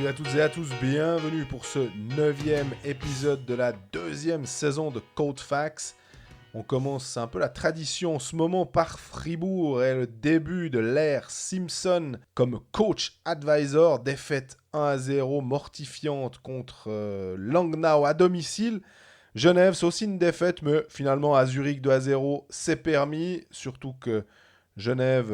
Salut à toutes et à tous, bienvenue pour ce 9e épisode de la 2e saison de Code Facts. On commence, c'est un peu la tradition en ce moment par Fribourg et le début de l'ère Simpson comme coach advisor. Défaite 1-0 mortifiante contre Langnau à domicile. Genève, c'est aussi une défaite, mais finalement à Zurich 2-0, c'est permis. Surtout que Genève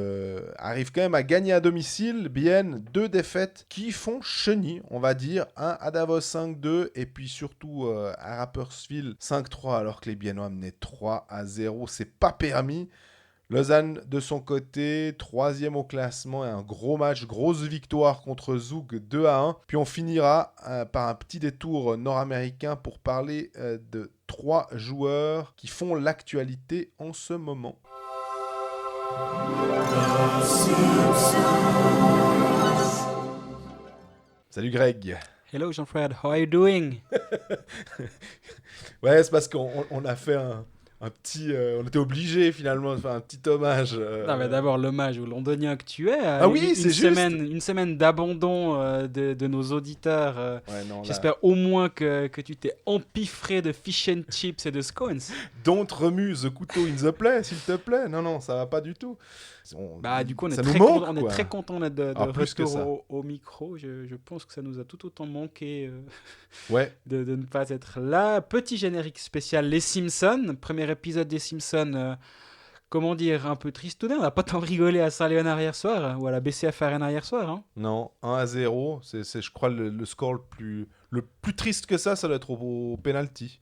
arrive quand même à gagner à domicile. Bienne, 2 défaites qui font chenille, on va dire. Un à Davos 5-2 et puis surtout à Rapperswil 5-3 alors que les Biennois menaient 3-0. C'est pas permis. Lausanne de son côté, 3e au classement et un gros match, grosse victoire contre Zug 2-1. Puis on finira par un petit détour nord-américain pour parler de 3 joueurs qui font l'actualité en ce moment. Salut Greg. Hello Jean-Fred, how are you doing? Ouais, c'est parce qu'on a fait un petit... on était obligé finalement de faire un petit hommage. Non mais d'abord l'hommage aux Londoniens que tu es. Ah oui, c'est juste. Une semaine d'abandon de nos auditeurs. Ouais, non, J'espère au moins que tu t'es empiffré de fish and chips et de scones. Don't remue the couteau in the play, s'il te plaît. Non, ça va pas du tout. Du coup, on ça est nous très manque, on est très content d'être de plus que ça. retour au micro. Je pense que ça nous a tout autant manqué Ouais. de ne pas être là. Petit générique spécial, les Simpsons. Premier épisode des Simpsons, comment dire, un peu tristounet. On n'a pas tant rigolé à Saint-Léonard hier soir, ou à la BCF Arena hier soir. Hein. Non, 1-0, c'est je crois le score le plus triste que ça doit être au penalty.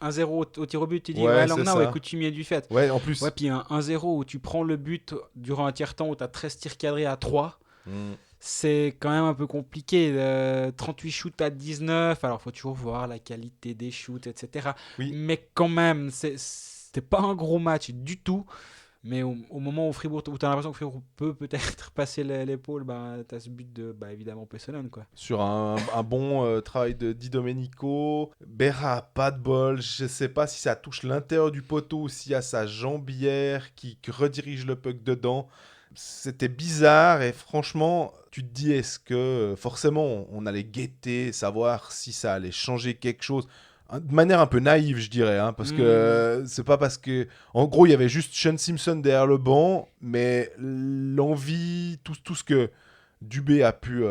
1-0 au tir au but, tu dis ouais, Langnau est coutumier du fait. Ouais, en plus. Ouais, puis un 1-0 où tu prends le but durant un tiers-temps où tu as 13 tirs cadrés à 3. C'est quand même un peu compliqué. 38 shoots à 19. Alors, il faut toujours voir la qualité des shoots, etc. Oui. Mais quand même, c'était pas un gros match du tout. Mais au moment où Fribourg, où tu as l'impression que Fribourg peut peut-être passer l'épaule, tu as ce but de, évidemment, Pessonen, quoi. Sur un bon travail de Di Domenico. Berra, pas de bol. Je sais pas si ça touche l'intérieur du poteau ou s'il y a sa jambière qui redirige le puck dedans. C'était bizarre et franchement, tu te dis, est-ce que forcément on allait guetter, savoir si ça allait changer quelque chose de manière un peu naïve, je dirais, hein, parce que c'est pas parce que... En gros, il y avait juste Sean Simpson derrière le banc, mais l'envie, tout ce que Dubé a pu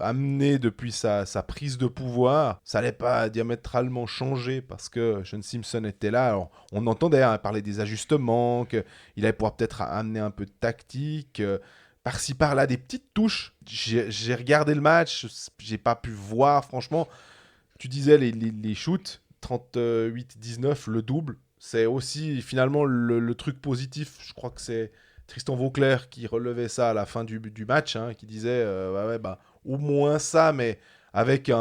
amener depuis sa prise de pouvoir, ça allait pas diamétralement changer parce que Sean Simpson était là. Alors, on entendait parler des ajustements, qu'il allait pouvoir peut-être amener un peu de tactique, par-ci par-là, des petites touches. J'ai regardé le match, j'ai pas pu voir, franchement. Tu disais les shoots, 38-19, le double. C'est aussi finalement le truc positif. Je crois que c'est Tristan Vauclair qui relevait ça à la fin du match, hein, qui disait au moins ça, mais avec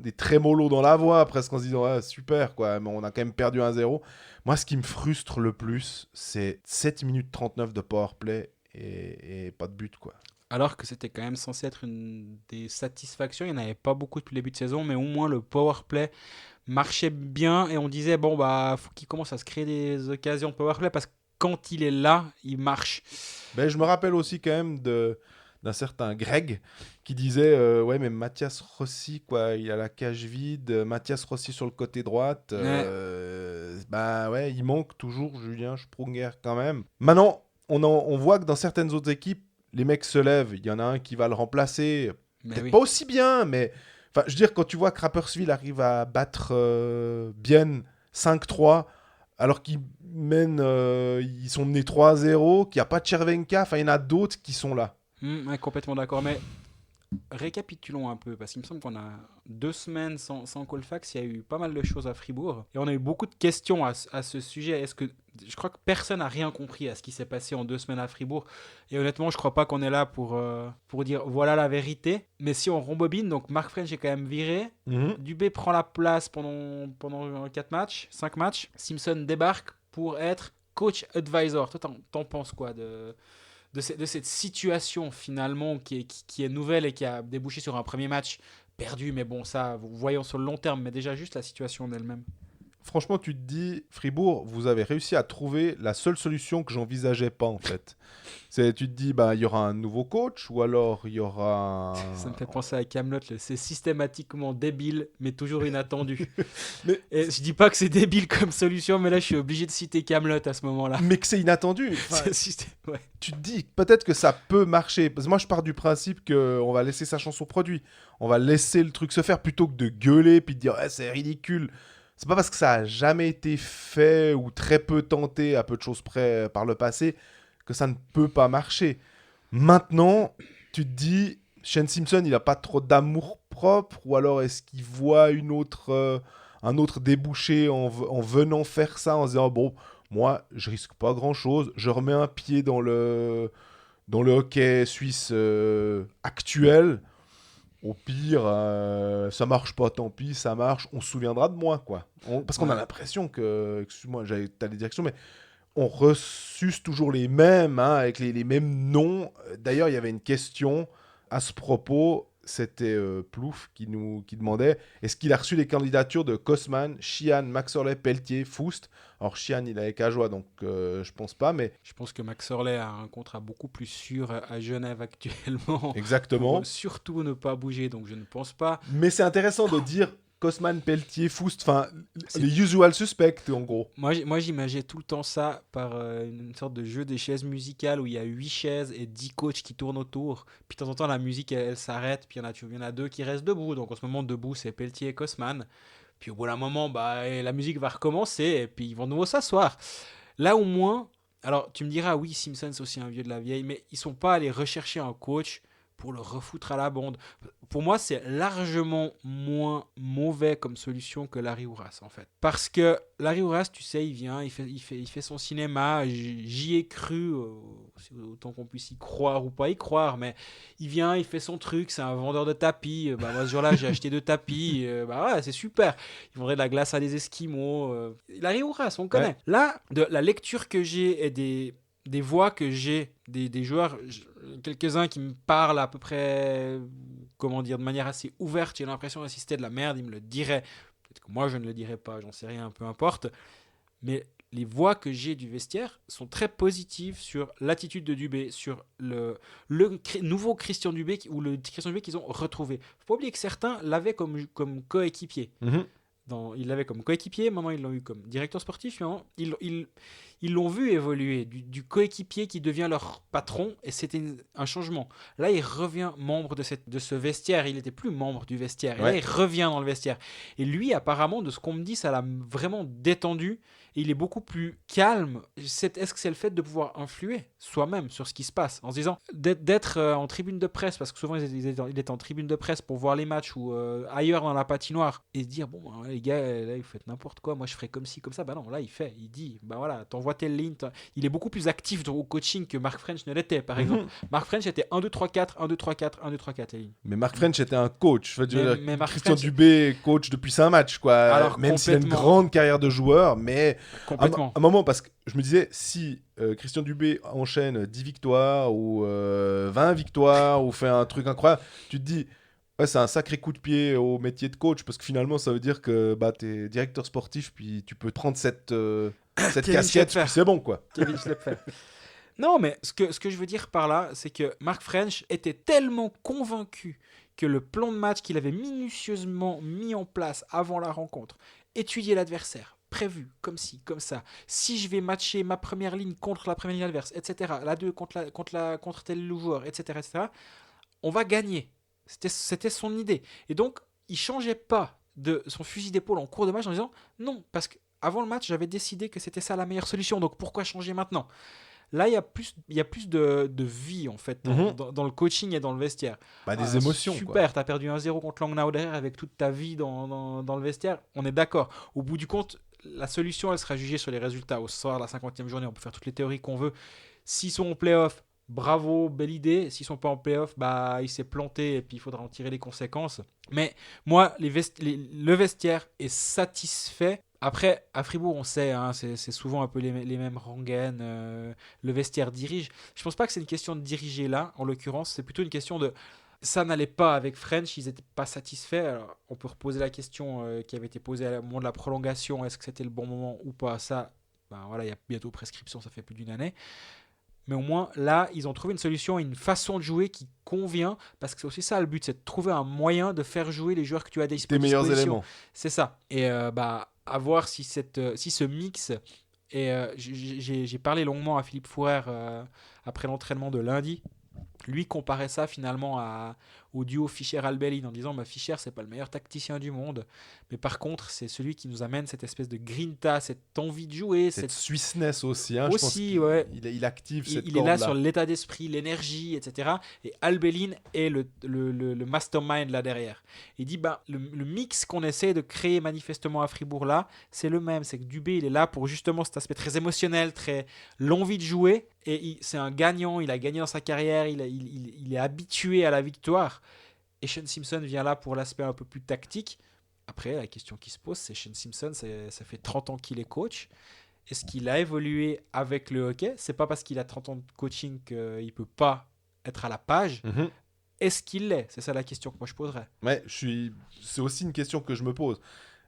des trémolos dans la voix, presque en se disant super, quoi, mais on a quand même perdu 1-0. Moi, ce qui me frustre le plus, c'est 7 minutes 39 de powerplay et pas de but, quoi. Alors que c'était quand même censé être une des satisfactions. Il n'y en avait pas beaucoup depuis le début de saison, mais au moins le powerplay marchait bien. Et on disait, faut qu'il commence à se créer des occasions de powerplay parce que quand il est là, il marche. Je me rappelle aussi quand même d'un certain Greg qui disait mais Mathias Rossi, quoi, il a la cage vide. Mathias Rossi sur le côté droite. Il manque toujours Julien Sprunger quand même. Maintenant, on voit que dans certaines autres équipes, les mecs se lèvent, il y en a un qui va le remplacer, peut-être pas aussi bien, mais enfin, je veux dire, quand tu vois que Rapperswil arrive à battre Bienne 5-3, alors qu'ils mènent, ils sont menés 3-0, qu'il n'y a pas de Chervenka, enfin, il y en a d'autres qui sont là. Complètement d'accord, mais récapitulons un peu, parce qu'il me semble qu'on a 2 semaines sans Colfax, il y a eu pas mal de choses à Fribourg, et on a eu beaucoup de questions à ce sujet. Je crois que personne n'a rien compris à ce qui s'est passé en 2 semaines à Fribourg, et honnêtement, je crois pas qu'on est là pour dire voilà la vérité. Mais si on rembobine, donc Mark French est quand même viré, Dubé prend la place pendant 5 matchs, Simpson débarque pour être coach advisor. Toi, t'en penses quoi de cette situation finalement qui est nouvelle et qui a débouché sur un premier match perdu, mais bon, ça, voyons sur le long terme, mais déjà juste la situation en elle-même. franchement, tu te dis, Fribourg, vous avez réussi à trouver la seule solution que j'envisageais pas, en fait. Tu te dis, bah, il y aura un nouveau coach, ou alors il y aura... Ça me fait penser à Kaamelott, c'est systématiquement débile, mais toujours inattendu. Mais, Et je dis pas que c'est débile comme solution, mais là je suis obligé de citer Kaamelott à ce moment-là. mais que c'est inattendu. Enfin, Ouais. tu te dis, peut-être que ça peut marcher. Parce que moi, je pars du principe qu'on va laisser sa chance au produit. On va laisser le truc se faire plutôt que de gueuler, puis de dire, c'est ridicule. C'est pas parce que ça a jamais été fait, ou très peu tenté, à peu de choses près par le passé, que ça ne peut pas marcher. Maintenant, tu te dis, Shane Simpson, il a pas trop d'amour propre, ou alors est-ce qu'il voit un autre débouché en venant faire ça, en se disant, bon, moi, je risque pas grand-chose, je remets un pied dans le hockey suisse actuel. Au pire, ça marche pas, tant pis, ça marche, on se souviendra de moi, quoi. Parce qu'on a l'impression que, excuse-moi, j'allais t'aller direction, mais on ressuce toujours les mêmes, hein, avec les mêmes noms. D'ailleurs, il y avait une question à ce propos. C'était Plouf qui demandait est-ce qu'il a reçu les candidatures de Kosman, Chian, Maxorley, Pelletier, Foust. Alors, Chian, il avait qu'à jouer, donc je pense pas, mais. Je pense que Max Orley a un contrat beaucoup plus sûr à Genève actuellement. Exactement. Pour surtout ne pas bouger, donc je ne pense pas. Mais c'est intéressant de dire Kosman, Pelletier, Foust, enfin, les usual suspects, en gros. Moi j'imaginais tout le temps ça par une sorte de jeu des chaises musicales où il y a 8 chaises et 10 coachs qui tournent autour. Puis de temps en temps, la musique elle s'arrête, puis il y en a deux qui restent debout. Donc en ce moment, debout, c'est Pelletier et Kosman. Puis au bout d'un moment, bah, la musique va recommencer et puis ils vont de nouveau s'asseoir. Là au moins, alors tu me diras, oui, Simpson c'est aussi un vieux de la vieille, mais ils sont pas allés rechercher un coach pour le refoutre à la bande. Pour moi, c'est largement moins mauvais comme solution que Larry Hourace, en fait. Parce que Larry Hourace, tu sais, il vient, il fait son cinéma, j'y ai cru, autant qu'on puisse y croire ou pas y croire, mais il vient, il fait son truc, c'est un vendeur de tapis. Bah, moi, ce jour-là, j'ai acheté 2 tapis, bah ouais, c'est super. Il vendrait de la glace à des Esquimaux. Larry Hourace, on connaît. Ouais. Là, de la lecture que j'ai et des voix que j'ai, des joueurs, quelques-uns qui me parlent à peu près, comment dire, de manière assez ouverte, j'ai l'impression d'assister de la merde, ils me le diraient. Peut-être que moi je ne le dirais pas, j'en sais rien, peu importe. Mais les voix que j'ai du vestiaire sont très positives sur l'attitude de Dubé, sur le nouveau Christian Dubé, ou le Christian Dubé qu'ils ont retrouvé. Il ne faut pas oublier que certains l'avaient comme coéquipier. Ils l'avaient comme coéquipier, maintenant ils l'ont eu comme directeur sportif, ils l'ont vu évoluer du coéquipier qui devient leur patron, et c'était un changement. Là, il revient membre de ce vestiaire, il n'était plus membre du vestiaire, et là, il revient dans le vestiaire. Et lui, apparemment, de ce qu'on me dit, ça l'a vraiment détendu, et il est beaucoup plus calme. Est-ce que c'est le fait de pouvoir influer soi-même sur ce qui se passe, en se disant d'être en tribune de presse, parce que souvent il était en tribune de presse pour voir les matchs ou ailleurs dans la patinoire, et se dire, bon, les gars, là, vous faites n'importe quoi, moi je ferais comme ci, comme ça. Bah non, là, il dit, bah voilà, t'envoies telle ligne. Il est beaucoup plus actif au coaching que Mark French ne l'était, par exemple. Mark French était 1-2-3-4, 1-2-3-4, 1-2-3-4, les lignes. Mais Mark French était un coach. Mais Christian Dubé, coach depuis 5 matchs, quoi. Alors, même s'il a une grande carrière de joueur, mais complètement. À un moment, parce que je me disais, si Christian Dubé enchaîne 10 victoires ou 20 victoires ou fait un truc incroyable, tu te dis, ouais, c'est un sacré coup de pied au métier de coach, parce que finalement, ça veut dire que bah, tu es directeur sportif, puis tu peux prendre cette casquette, puis c'est bon, quoi. Kevin Schlepfer. Non, mais ce que je veux dire par là, c'est que Mark French était tellement convaincu que le plan de match qu'il avait minutieusement mis en place avant la rencontre, étudier l'adversaire, prévu, comme ci, comme ça. Si je vais matcher ma première ligne contre la première ligne adverse, etc., la 2 contre tel joueur, etc., on va gagner. C'était son idée. Et donc, il ne changeait pas de son fusil d'épaule en cours de match en disant non, parce qu'avant le match, j'avais décidé que c'était ça la meilleure solution, donc pourquoi changer maintenant ? Là, il y a plus de vie, en fait, dans le coaching et dans le vestiaire. Bah, des émotions, super, t'as perdu 1-0 contre Langnau derrière avec toute ta vie dans le vestiaire, on est d'accord. Au bout du compte, la solution, elle sera jugée sur les résultats. Au soir de la 50e journée, on peut faire toutes les théories qu'on veut. S'ils sont en play-off, bravo, belle idée. S'ils sont pas en play-off, bah, il s'est planté et puis il faudra en tirer les conséquences. Mais moi, le vestiaire est satisfait. Après, à Fribourg, on sait, hein, c'est souvent un peu les mêmes rengaines. Le vestiaire dirige. Je pense pas que c'est une question de diriger là, en l'occurrence. C'est plutôt une question de Ça n'allait pas avec French, ils n'étaient pas satisfaits. Alors, on peut reposer la question qui avait été posée à moment de la prolongation, est-ce que c'était le bon moment ou pas? Ça, ben voilà, il y a bientôt prescription, ça fait plus d'une année. Mais au moins, là, ils ont trouvé une solution, une façon de jouer qui convient, parce que c'est aussi ça le but, c'est de trouver un moyen de faire jouer les joueurs que tu as à Tes disposition. meilleurs éléments. C'est ça. Et à voir si ce mix... Et j'ai parlé longuement à Philippe Fourer après l'entraînement de lundi. Lui comparait ça finalement au duo Fischer-Albelin en disant Fischer c'est pas le meilleur tacticien du monde, mais par contre c'est celui qui nous amène cette espèce de grinta, cette envie de jouer, Cette Swissness aussi, je pense ouais. il active cette Il est corde-là. là sur l'état d'esprit, l'énergie, etc. Et Albelin est le mastermind là derrière. Il dit le mix qu'on essaie de créer manifestement à Fribourg là, c'est le même. C'est que Dubé il est là pour justement cet aspect très émotionnel, très l'envie de jouer. Et c'est un gagnant, il a gagné dans sa carrière, il est habitué à la victoire. Et Shane Simpson vient là pour l'aspect un peu plus tactique. Après, la question qui se pose, c'est Shane Simpson, ça fait 30 ans qu'il est coach. Est-ce qu'il a évolué avec le hockey? C'est pas parce qu'il a 30 ans de coaching qu'il ne peut pas être à la page. Est-ce qu'il l'est? C'est ça la question que moi je poserais. Ouais, c'est aussi une question que je me pose.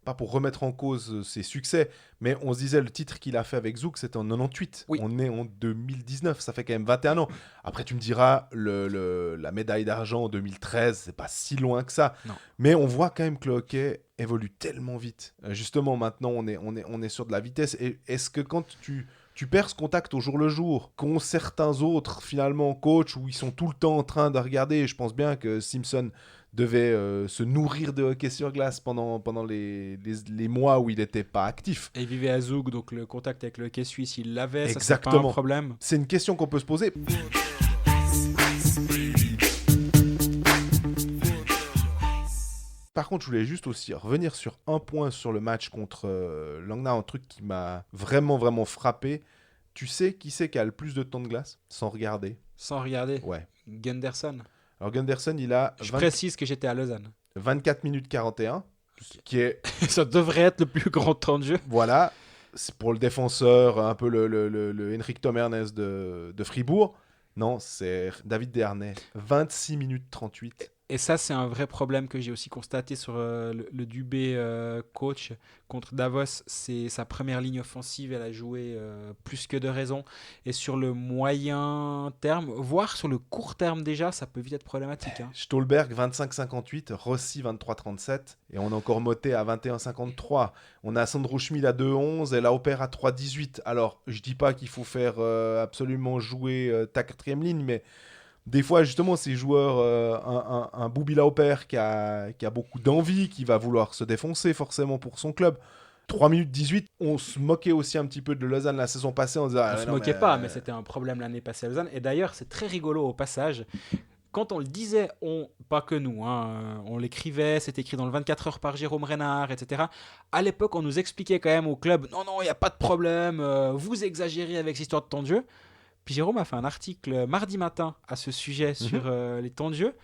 Pas pour remettre en cause ses succès, mais on se disait le titre qu'il a fait avec Zouk, c'était en 98. Oui. On est en 2019, ça fait quand même 21 ans. Après, tu me diras, la médaille d'argent en 2013, c'est pas si loin que ça. Non. Mais on voit quand même que le hockey évolue tellement vite. Justement, maintenant, on est sur de la vitesse. Et est-ce que quand tu perds ce contact au jour le jour, qu'ont certains autres, finalement, coachs, où ils sont tout le temps en train de regarder, et je pense bien que Simpson devait se nourrir de hockey sur glace pendant les mois où il n'était pas actif. Et il vivait à Zoug, donc le contact avec le hockey suisse, il l'avait, ça c'est pas Exactement. un problème. C'est une question qu'on peut se poser. Par contre, je voulais juste aussi revenir sur un point sur le match contre Langnau, un truc qui m'a vraiment, vraiment frappé. Tu sais qui c'est qui a le plus de temps de glace sans regarder? Sans regarder. Ouais. Gunderson. Alors Gunderson, il a Je précise que j'étais à Lausanne. 24 minutes 41, qui est... Ça devrait être le plus grand temps de jeu. Voilà, c'est pour le défenseur, un peu le Henrik Tom Ernest de Fribourg. Non, c'est David Desharnais, 26 minutes 38. Et ça, c'est un vrai problème que j'ai aussi constaté sur le Dubé coach contre Davos. C'est sa première ligne offensive, elle a joué plus que de raison. Et sur le moyen terme, voire sur le court terme déjà, ça peut vite être problématique. Stolberg, 25-58, Rossi, 23-37. Et on a encore Motet à 21-53. On a Sandro Schmid à 2-11 et Lauper à 3-18. Alors, je dis pas qu'il faut faire absolument jouer ta quatrième ligne, mais... Des fois, justement, ces joueurs, un Boubi Lauper qui a beaucoup d'envie, qui va vouloir se défoncer forcément pour son club. 3 minutes 18, on se moquait aussi un petit peu de Lausanne la saison passée. On se moquait pas, mais c'était un problème l'année passée à Lausanne. Et d'ailleurs, c'est très rigolo au passage. Quand on le disait, pas que nous, on l'écrivait, c'était écrit dans le 24 heures par Jérôme Renard, etc. À l'époque, on nous expliquait quand même au club, non, il n'y a pas de problème, vous exagérez avec cette histoire de temps de jeu. Puis Jérôme a fait un article mardi matin à ce sujet sur les temps de jeu.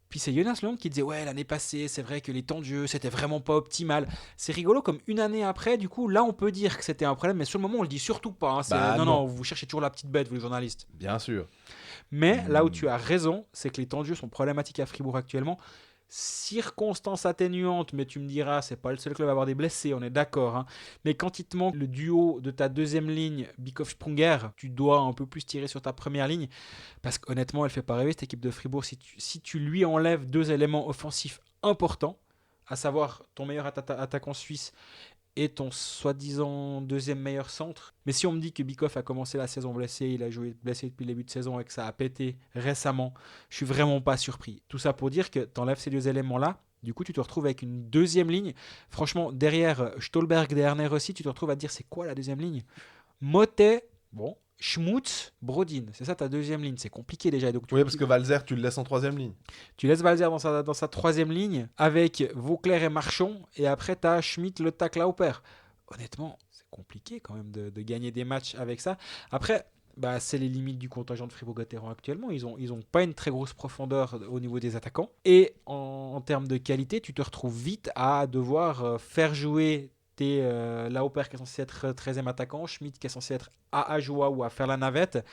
Puis c'est Jonas Lund qui disait ouais, l'année passée, c'est vrai que les temps de jeu, c'était vraiment pas optimal. C'est rigolo comme une année après, du coup, là on peut dire que c'était un problème, mais sur le moment on le dit surtout pas. Non, vous cherchez toujours la petite bête, vous les journalistes. Bien sûr. Mais là où tu as raison, c'est que les temps de jeu sont problématiques à Fribourg actuellement. Circonstances atténuantes, mais tu me diras, c'est pas le seul club à avoir des blessés, on est d'accord. Mais quand il te manque le duo de ta deuxième ligne, Bikov-Sprunger, tu dois un peu plus tirer sur ta première ligne, parce qu'honnêtement, elle fait pas rêver cette équipe de Fribourg. Si tu lui enlèves deux éléments offensifs importants, à savoir ton meilleur attaquant suisse et ton soi-disant deuxième meilleur centre. Mais si on me dit que Bikov a commencé la saison blessé, il a joué blessé depuis le début de saison et que ça a pété récemment, je suis vraiment pas surpris. Tout ça pour dire que tu enlèves ces deux éléments-là, du coup tu te retrouves avec une deuxième ligne. Franchement, derrière Stolberg, Desharnais aussi, tu te retrouves à te dire c'est quoi la deuxième ligne? Motet, bon, Schmutz, Brodin, c'est ça ta deuxième ligne, c'est compliqué déjà. Donc, oui, parce que Valzer, tu le laisses en troisième ligne. Tu laisses Valzer dans sa troisième ligne avec Vauclair et Marchand, et après tu as Schmidt, Le Tac, Lauper. Honnêtement, c'est compliqué quand même de gagner des matchs avec ça. Après, c'est les limites du contingent de Fribourg-Gotteron actuellement. Ils ont pas une très grosse profondeur au niveau des attaquants. Et en termes de qualité, tu te retrouves vite à devoir faire jouer Lauper qui est censé être 13e attaquant, Schmidt qui est censé être à jouer ou à faire la navette.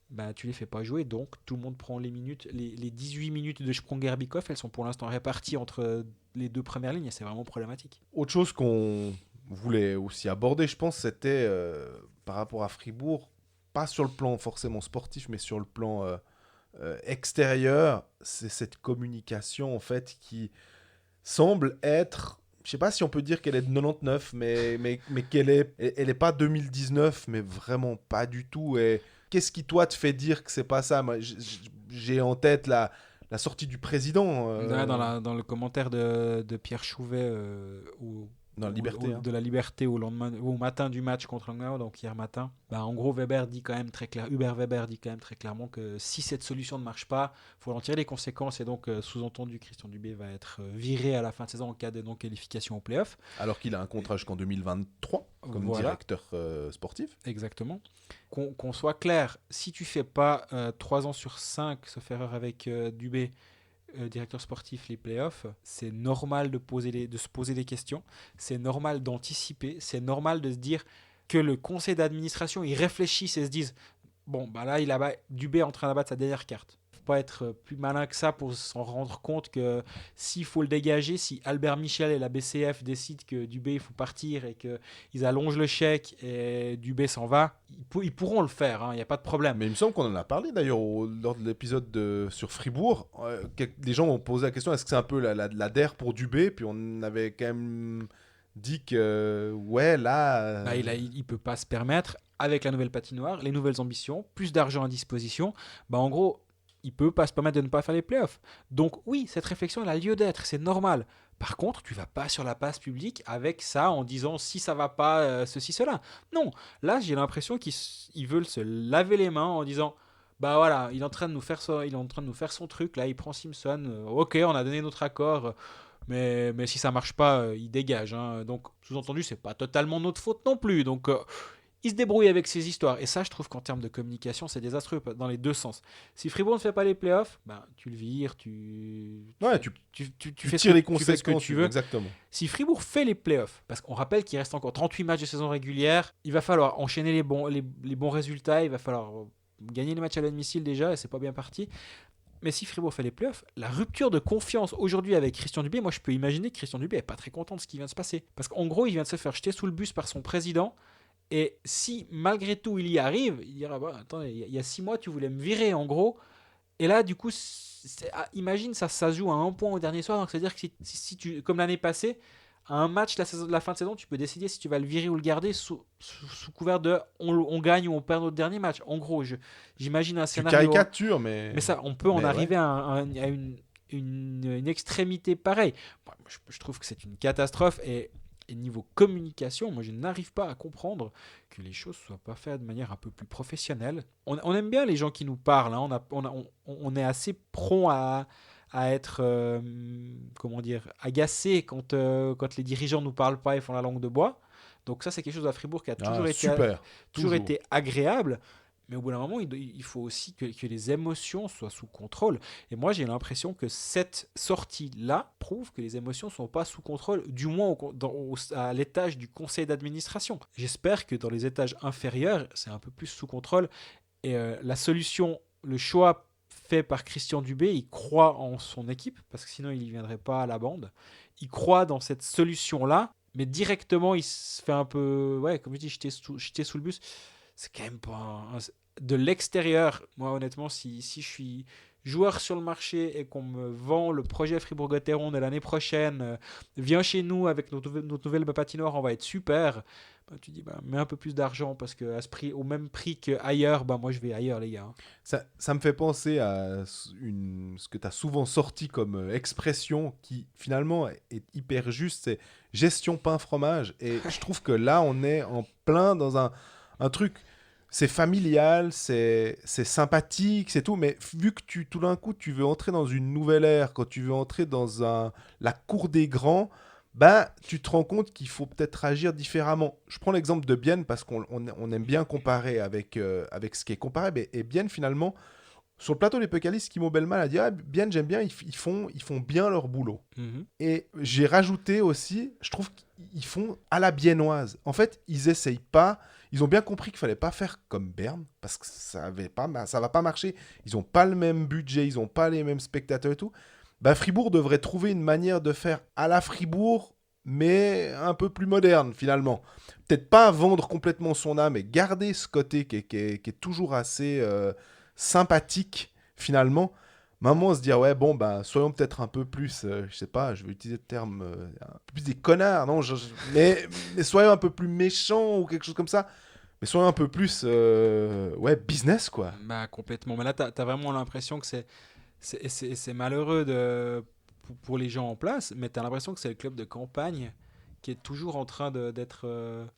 bah, tu les fais pas jouer, donc tout le monde prend les minutes. Les 18 minutes de Sprunger-Bikoff, elles sont pour l'instant réparties entre les deux premières lignes et c'est vraiment problématique. Autre chose qu'on voulait aussi aborder, je pense, c'était par rapport à Fribourg, pas sur le plan forcément sportif, mais sur le plan extérieur, c'est cette communication en fait qui semble être, je sais pas si on peut dire qu'elle est de 99, mais elle est pas 2019, mais vraiment pas du tout. Et qu'est-ce qui toi te fait dire que c'est pas ça? Moi, j'ai en tête la sortie du président Là, dans le commentaire de Pierre Chouvet dans la Liberté. Hein. de la Liberté au matin du match contre Langnau, donc hier matin, bah, en gros Hubert Weber dit quand même très clairement que si cette solution ne marche pas, il faut en tirer les conséquences et donc sous-entendu Christian Dubé va être viré à la fin de saison en cas de non-qualification au play-off. Alors qu'il a un contrat jusqu'en 2023 comme directeur sportif. Exactement. Qu'on soit clair, si tu fais pas 3 ans sur 5, sauf erreur avec Dubé, directeur sportif, les playoffs, c'est normal de se poser des questions, c'est normal d'anticiper, c'est normal de se dire que le conseil d'administration, ils réfléchissent et se disent bon, bah là, Dubé est en train d'abattre sa dernière carte. Faut pas être plus malin que ça pour s'en rendre compte que s'il faut le dégager, si Albert Michel et la BCF décident que Dubé il faut partir et qu'ils allongent le chèque et Dubé s'en va, ils pourront le faire, il n'y a pas de problème. Mais il me semble qu'on en a parlé d'ailleurs lors de l'épisode sur Fribourg. Les gens ont posé la question, est-ce que c'est un peu la DER pour Dubé? Puis on avait quand même dit que ouais là... Bah, il peut pas se permettre, avec la nouvelle patinoire, les nouvelles ambitions, plus d'argent à disposition, bah en gros il peut pas se permettre de ne pas faire les playoffs. Donc oui, cette réflexion elle a lieu d'être, c'est normal. Par contre, tu vas pas sur la place publique avec ça en disant si ça va pas, ceci, cela. Non, là j'ai l'impression qu'ils veulent se laver les mains en disant bah voilà, il est en train de nous faire son truc, là il prend Simpson, ok on a donné notre accord, mais si ça marche pas, il dégage. Hein. Donc sous-entendu, c'est pas totalement notre faute non plus. Donc il se débrouille avec ses histoires. Et ça, je trouve qu'en termes de communication, c'est désastreux dans les deux sens. Si Fribourg ne fait pas les playoffs, ben, tu le vires, tu tires les conséquences. Tu fais ce que tu veux. Exactement. Si Fribourg fait les playoffs, parce qu'on rappelle qu'il reste encore 38 matchs de saison régulière, il va falloir enchaîner les bons résultats, il va falloir gagner les matchs à domicile déjà, et c'est pas bien parti. Mais si Fribourg fait les playoffs, la rupture de confiance aujourd'hui avec Christian Dubé, moi je peux imaginer que Christian Dubé n'est pas très content de ce qui vient de se passer. Parce qu'en gros, il vient de se faire jeter sous le bus par son président. Et si malgré tout il y arrive, il dira bah, attends, il y a 6 mois tu voulais me virer en gros. Et là du coup, imagine ça se joue à 1 point au dernier soir. Donc c'est-à-dire que si tu, comme l'année passée, à un match la fin de saison, tu peux décider si tu vas le virer ou le garder sous couvert de on gagne ou on perd notre dernier match. En gros, j'imagine un scénario. Tu caricatures, mais ça, on peut en arriver à une extrémité pareille. Moi, je trouve que c'est une catastrophe et niveau communication, moi je n'arrive pas à comprendre que les choses ne soient pas faites de manière un peu plus professionnelle. On aime bien les gens qui nous parlent, hein. On est assez prompt à être agacé quand les dirigeants ne nous parlent pas et font la langue de bois. Donc ça c'est quelque chose à Fribourg qui a toujours été agréable. Mais au bout d'un moment, il faut aussi que les émotions soient sous contrôle. Et moi, j'ai l'impression que cette sortie-là prouve que les émotions ne sont pas sous contrôle, du moins à l'étage du conseil d'administration. J'espère que dans les étages inférieurs, c'est un peu plus sous contrôle. Et la solution, le choix fait par Christian Dubé, il croit en son équipe, parce que sinon, il ne viendrait pas à la bande. Il croit dans cette solution-là, mais directement, il se fait un peu... Ouais, comme je dis, jeter sous le bus. C'est quand même pas de l'extérieur. Moi honnêtement, si je suis joueur sur le marché et qu'on me vend le projet Fribourg-Gotteron de l'année prochaine, viens chez nous avec notre nouvelle patinoire, on va être super, tu dis mets un peu plus d'argent parce que au même prix qu'ailleurs, moi je vais ailleurs les gars. Ça me fait penser à ce que tu as souvent sorti comme expression qui finalement est hyper juste, c'est gestion pain fromage. Et je trouve que là on est en plein dans un truc, c'est familial, c'est sympathique, c'est tout, mais vu que tout d'un coup, tu veux entrer dans une nouvelle ère, quand tu veux entrer dans la cour des grands, tu te rends compte qu'il faut peut-être agir différemment. Je prends l'exemple de Bienne, parce qu'on aime bien comparer avec ce qui est comparable, et Bienne, finalement, sur le plateau des Pécalistes, Kimo Bellman a dit Bienne, j'aime bien, ils font bien leur boulot. Mm-hmm. Et j'ai rajouté aussi, je trouve qu'ils font à la biennoise. En fait, ils Ils ont bien compris qu'il fallait pas faire comme Berne, parce que ça va pas marcher. Ils ont pas le même budget, ils ont pas les mêmes spectateurs et tout. Bah, Fribourg devrait trouver une manière de faire à la Fribourg, mais un peu plus moderne finalement. Peut-être pas vendre complètement son âme et garder ce côté qui est toujours assez sympathique finalement. Maman se dit ah ouais bon bah soyons peut-être un peu plus je sais pas je vais utiliser le terme un peu plus des connards non mais soyons un peu plus méchants ou quelque chose comme ça mais soyons un peu plus ouais business quoi. Bah, complètement. Mais là, t'as vraiment l'impression que c'est malheureux pour les gens en place, mais t'as l'impression que c'est le club de campagne qui est toujours en train d'être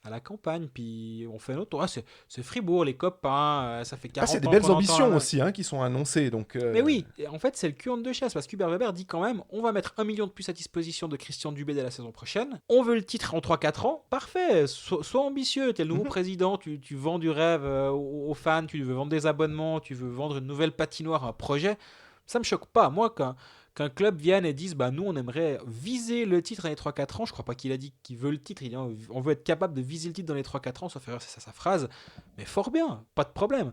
à la campagne. Puis on fait notre tour. Ah, c'est Fribourg, les copains. Ça fait Ah, c'est 40 des ans belles qu'on entend ambitions aussi hein, qui sont annoncées donc Mais oui, et en fait, c'est le cul entre deux chaises parce qu'Hubert Weber dit quand même on va mettre 1 million de plus à disposition de Christian Dubé dès la saison prochaine. On veut le titre en 3-4 ans. Parfait, sois ambitieux. T'es le nouveau président, tu vends du rêve aux fans, tu veux vendre des abonnements, tu veux vendre une nouvelle patinoire, un projet. Ça me choque pas. Moi, qu'un club vienne et dise bah nous on aimerait viser le titre dans les 3-4 ans, je crois pas qu'il a dit qu'il veut le titre, il dit on veut être capable de viser le titre dans les 3-4 ans, sauf erreur c'est ça sa phrase, mais fort bien, pas de problème.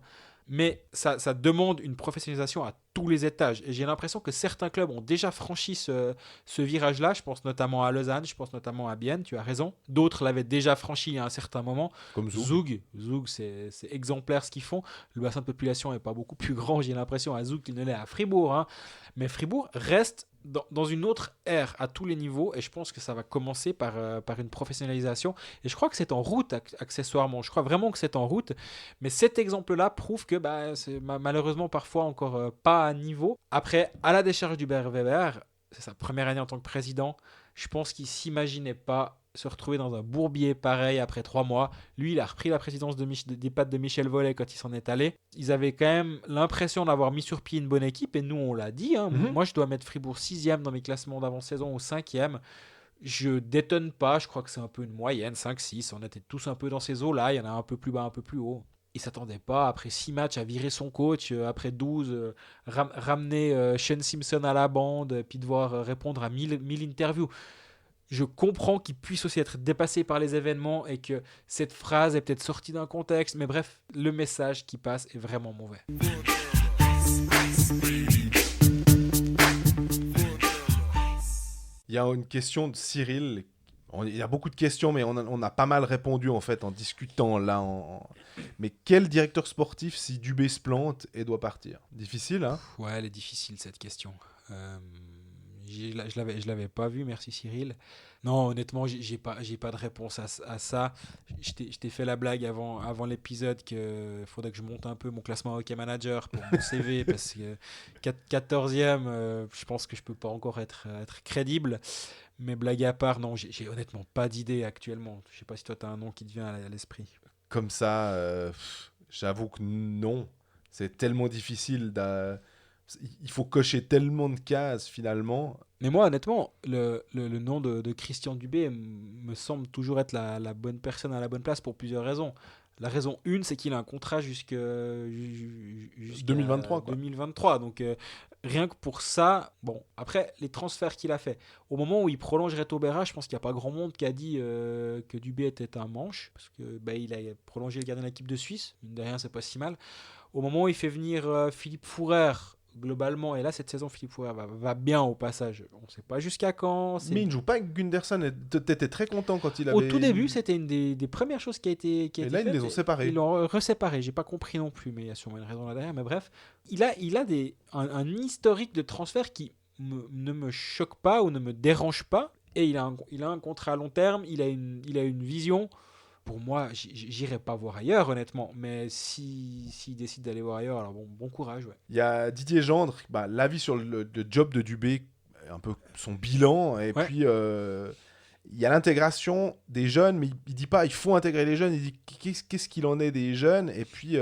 Mais ça demande une professionnalisation à tous les étages. Et j'ai l'impression que certains clubs ont déjà franchi ce virage-là. Je pense notamment à Lausanne, je pense notamment à Bienne, tu as raison. D'autres l'avaient déjà franchi il y a un certain moment. comme Zoug. Zoug, c'est exemplaire ce qu'ils font. Le bassin de population n'est pas beaucoup plus grand, j'ai l'impression, à Zoug qu'il ne l'est à Fribourg. Hein. Mais Fribourg reste dans une autre ère à tous les niveaux. Et je pense que ça va commencer par une professionnalisation. Et je crois que c'est en route, accessoirement. Je crois vraiment que c'est en route. Mais cet exemple-là prouve que c'est malheureusement parfois encore pas à niveau. Après, à la décharge d'Hubert Weber, c'est sa première année en tant que président, je pense qu'il ne s'imaginait pas se retrouver dans un bourbier pareil après 3 mois. Lui, il a repris la présidence des pattes de Michel Vollet quand il s'en est allé. Ils avaient quand même l'impression d'avoir mis sur pied une bonne équipe et nous, on l'a dit. Hein. Moi, je dois mettre Fribourg 6e dans mes classements d'avant-saison ou 5e. Je détonne pas, je crois que c'est un peu une moyenne, 5-6. On était tous un peu dans ces eaux-là, il y en a un peu plus bas, un peu plus haut. Il s'attendait pas, après 6 matchs, à virer son coach, après 12, ramener Shane Simpson à la bande, puis devoir répondre à 1000 interviews. Je comprends qu'il puisse aussi être dépassé par les événements et que cette phrase est peut-être sortie d'un contexte, mais bref, le message qui passe est vraiment mauvais. Il y a une question de Cyril. Il y a beaucoup de questions, mais on a pas mal répondu en fait en discutant là. Mais quel directeur sportif si Dubé se plante et doit partir? Difficile, hein? Ouais, elle est difficile cette question. Je l'avais pas vu, merci Cyril. Non, honnêtement, j'ai pas de réponse à ça. Je t'ai fait la blague avant l'épisode qu'il faudrait que je monte un peu mon classement Hockey Manager pour mon CV parce que 14e, je pense que je peux pas encore être crédible. Mais blague à part, non, j'ai honnêtement pas d'idée actuellement. Je sais pas si toi tu as un nom qui te vient à l'esprit. Comme ça, j'avoue que non. C'est tellement difficile. Il faut cocher tellement de cases finalement. Mais moi, honnêtement, le nom de Christian Dubé me semble toujours être la bonne personne à la bonne place pour plusieurs raisons. La raison 1, c'est qu'il a un contrat jusqu'à 2023, quoi. 2023. Donc, rien que pour ça, bon, après, les transferts qu'il a fait, au moment où il prolonge Reto Berra, je pense qu'il n'y a pas grand monde qui a dit que Dubé était un manche, parce que il a prolongé le gardien de l'équipe de Suisse, mine de rien, c'est pas si mal. Au moment où il fait venir Philippe Fourer, globalement, et là cette saison Philippe Fourer va bien au passage, on ne sait pas jusqu'à quand. Mais il ne joue pas avec Gunderson et t'étais très content quand il avait... Au tout début, c'était une des premières choses qui a été et là, faite. ils les ont séparés. Ils l'ont reséparé, j'ai pas compris non plus, mais il y a sûrement une raison là derrière, mais bref. Il a un historique de transfert qui ne me choque pas ou ne me dérange pas, et il a un contrat à long terme, il a une vision. Pour moi, j'irai pas voir ailleurs, honnêtement. Mais s'il décide d'aller voir ailleurs, alors bon courage. Ouais. Il y a Didier Gendre, l'avis sur le job de Dubé, un peu son bilan. Et puis, il y a l'intégration des jeunes, mais il dit pas il faut intégrer les jeunes. Il dit qu'est-ce qu'il en est des jeunes. Et puis,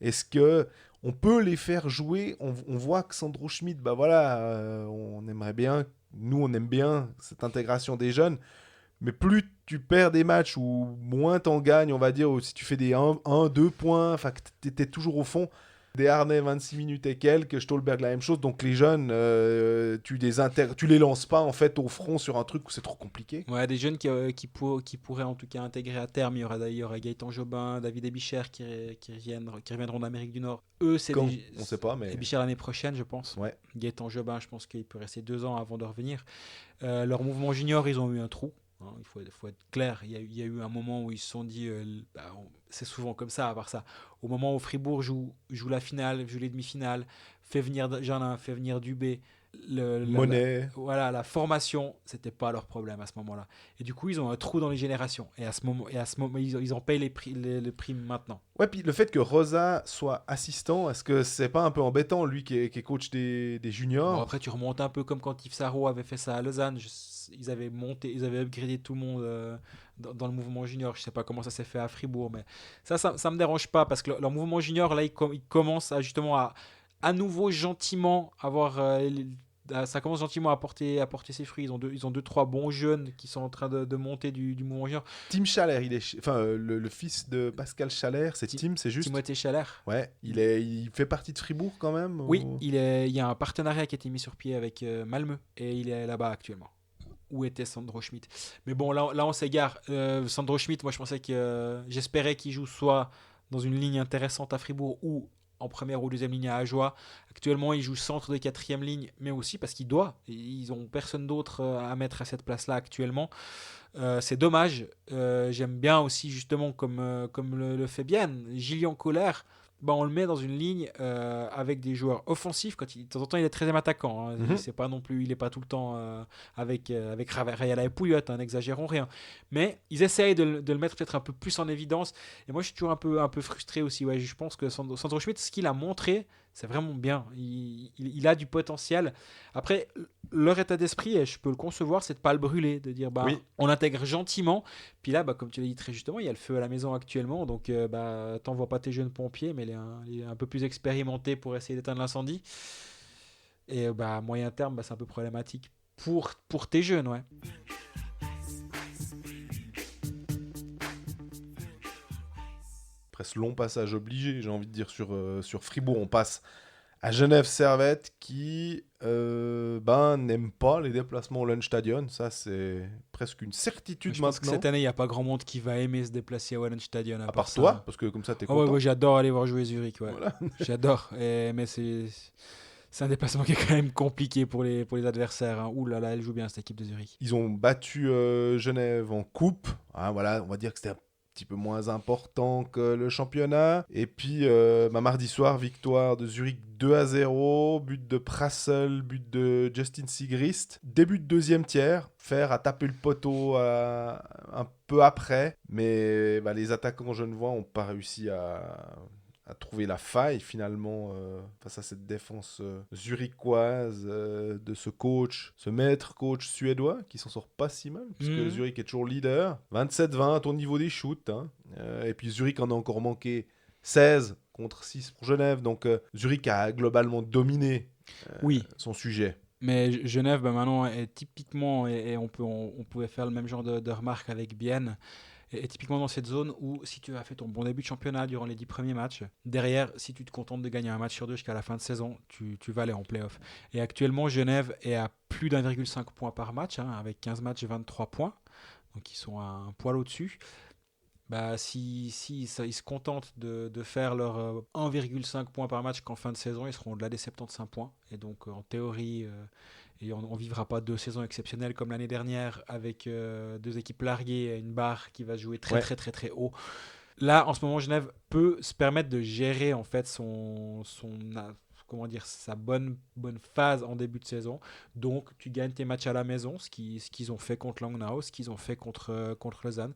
est-ce que on peut les faire jouer? On voit que Sandro Schmidt, on aimerait bien, nous on aime bien cette intégration des jeunes. Mais plus tu perds des matchs ou moins t'en gagnes, on va dire, ou si tu fais des 1-2 points, enfin que t'es toujours au fond, Des Harnais 26 minutes et quelques, Stolberg la même chose. Donc les jeunes, tu les lances pas en fait au front sur un truc où c'est trop compliqué. Ouais, des jeunes qui pourraient en tout cas intégrer à terme. Il y aura d'ailleurs Gaëtan Jobin, David Ebicher qui reviendront d'Amérique du Nord. Eux, c'est Quand on sait pas, mais Ebicher l'année prochaine, je pense. ouais. Gaëtan Jobin, je pense qu'il peut rester 2 ans avant de revenir. Leur mouvement junior, ils ont eu un trou. Hein, il faut être clair. Il y a eu un moment où ils se sont dit, c'est souvent comme ça, à part ça. Au moment où Fribourg joue la finale, joue les demi-finales, fait venir Jeannin, fait venir Dubé, Monnaie. voilà, la formation, c'était pas leur problème à ce moment-là. Et du coup, ils ont un trou dans les générations. Et à ce moment, ils en payent les primes maintenant. Ouais, puis le fait que Rosa soit assistant, est-ce que c'est pas un peu embêtant, lui qui est coach des juniors? Bon, après, tu remontes un peu comme quand Yves Sarro avait fait ça à Lausanne. Ils avaient upgradé tout le monde dans le mouvement junior. Je sais pas comment ça s'est fait à Fribourg, mais ça me dérange pas parce que leur mouvement junior, là, il commence à justement à nouveau gentiment avoir. Ça commence gentiment à porter ses fruits. Ils ont deux, trois bons jeunes qui sont en train de monter du mouvement junior. Tim Schaller, le fils de Pascal Schaller, c'est Tim, c'est juste. Timothée Schaller. Ouais, il fait partie de Fribourg quand même. Oui, il y a un partenariat qui a été mis sur pied avec Malmö et il est là-bas actuellement. Où était Sandro Schmidt. Mais bon, là on s'égare. Sandro Schmidt, moi je pensais j'espérais qu'il joue soit dans une ligne intéressante à Fribourg ou en première ou deuxième ligne à Ajoie. Actuellement, il joue centre de quatrième ligne, mais aussi parce qu'il doit. Ils n'ont personne d'autre à mettre à cette place-là actuellement. C'est dommage. J'aime bien aussi, justement, comme le fait bien, Gillian Colère. On le met dans une ligne avec des joueurs offensifs. De temps en temps, il est 13e attaquant. Hein. Mhm. C'est pas non plus, il n'est pas tout le temps avec Rayala et Pouliot, hein, n'exagérons rien. Mais ils essayent de le mettre peut-être un peu plus en évidence. Et moi, je suis toujours un peu frustré aussi. Ouais, je pense que Sandro Schmidt, ce qu'il a montré, c'est vraiment bien. Il a du potentiel. Après, leur état d'esprit, et je peux le concevoir, c'est de ne pas le brûler, de dire Oui. on intègre gentiment. Puis là, comme tu l'as dit très justement, il y a le feu à la maison actuellement. Donc, t'envoies pas tes jeunes pompiers, mais les un peu plus expérimentés pour essayer d'éteindre l'incendie. Et à moyen terme, c'est un peu problématique pour tes jeunes, ouais. Après ce long passage obligé, j'ai envie de dire, sur Fribourg, on passe à Genève Servette qui n'aime pas les déplacements au Lunchstadion. Ça, c'est presque une certitude Je pense que maintenant. cette année, il n'y a pas grand monde qui va aimer se déplacer au Wallensstadion. À part toi, parce que comme ça, t'es Oh, content. ouais, j'adore aller voir jouer Zurich. Ouais. Voilà. J'adore. Mais c'est un déplacement qui est quand même compliqué pour les adversaires. Hein. Ouh là là, elle joue bien cette équipe de Zurich. Ils ont battu Genève en coupe. Ah, voilà, on va dire que c'était un petit peu moins important que le championnat. Et puis, mardi soir, victoire de Zurich 2-0. But de Prassel, but de Justin Sigrist. Début de deuxième tiers. Fer a tapé le poteau un peu après. Mais les attaquants genevois n'ont pas réussi à trouver la faille finalement face à cette défense zurichoise de ce maître coach suédois qui s'en sort pas si mal puisque Zurich est toujours leader. 27-20 au niveau des shoots. Hein. Et puis Zurich en a encore manqué 16 contre 6 pour Genève. Donc Zurich a globalement dominé son sujet. Mais Genève, maintenant, est typiquement, et on pouvait faire le même genre de remarque avec Bienne, et typiquement dans cette zone où si tu as fait ton bon début de championnat durant les 10 premiers matchs, derrière, si tu te contentes de gagner un match sur deux jusqu'à la fin de saison, tu vas aller en play-off. Et actuellement, Genève est à plus d'1,5 points par match, hein, avec 15 matchs et 23 points. Donc ils sont à un poil au-dessus. Si ils se contentent de faire leur 1,5 points par match qu'en fin de saison, ils seront au-delà des 75 points. Et donc, en théorie, et on ne vivra pas 2 saisons exceptionnelles comme l'année dernière avec 2 équipes larguées et une barre qui va se jouer très, très, très, très haut. Là, en ce moment, Genève peut se permettre de gérer en fait sa bonne phase en début de saison. Donc, tu gagnes tes matchs à la maison, ce qu'ils ont fait contre Langnau, ce qu'ils ont fait contre Lausanne.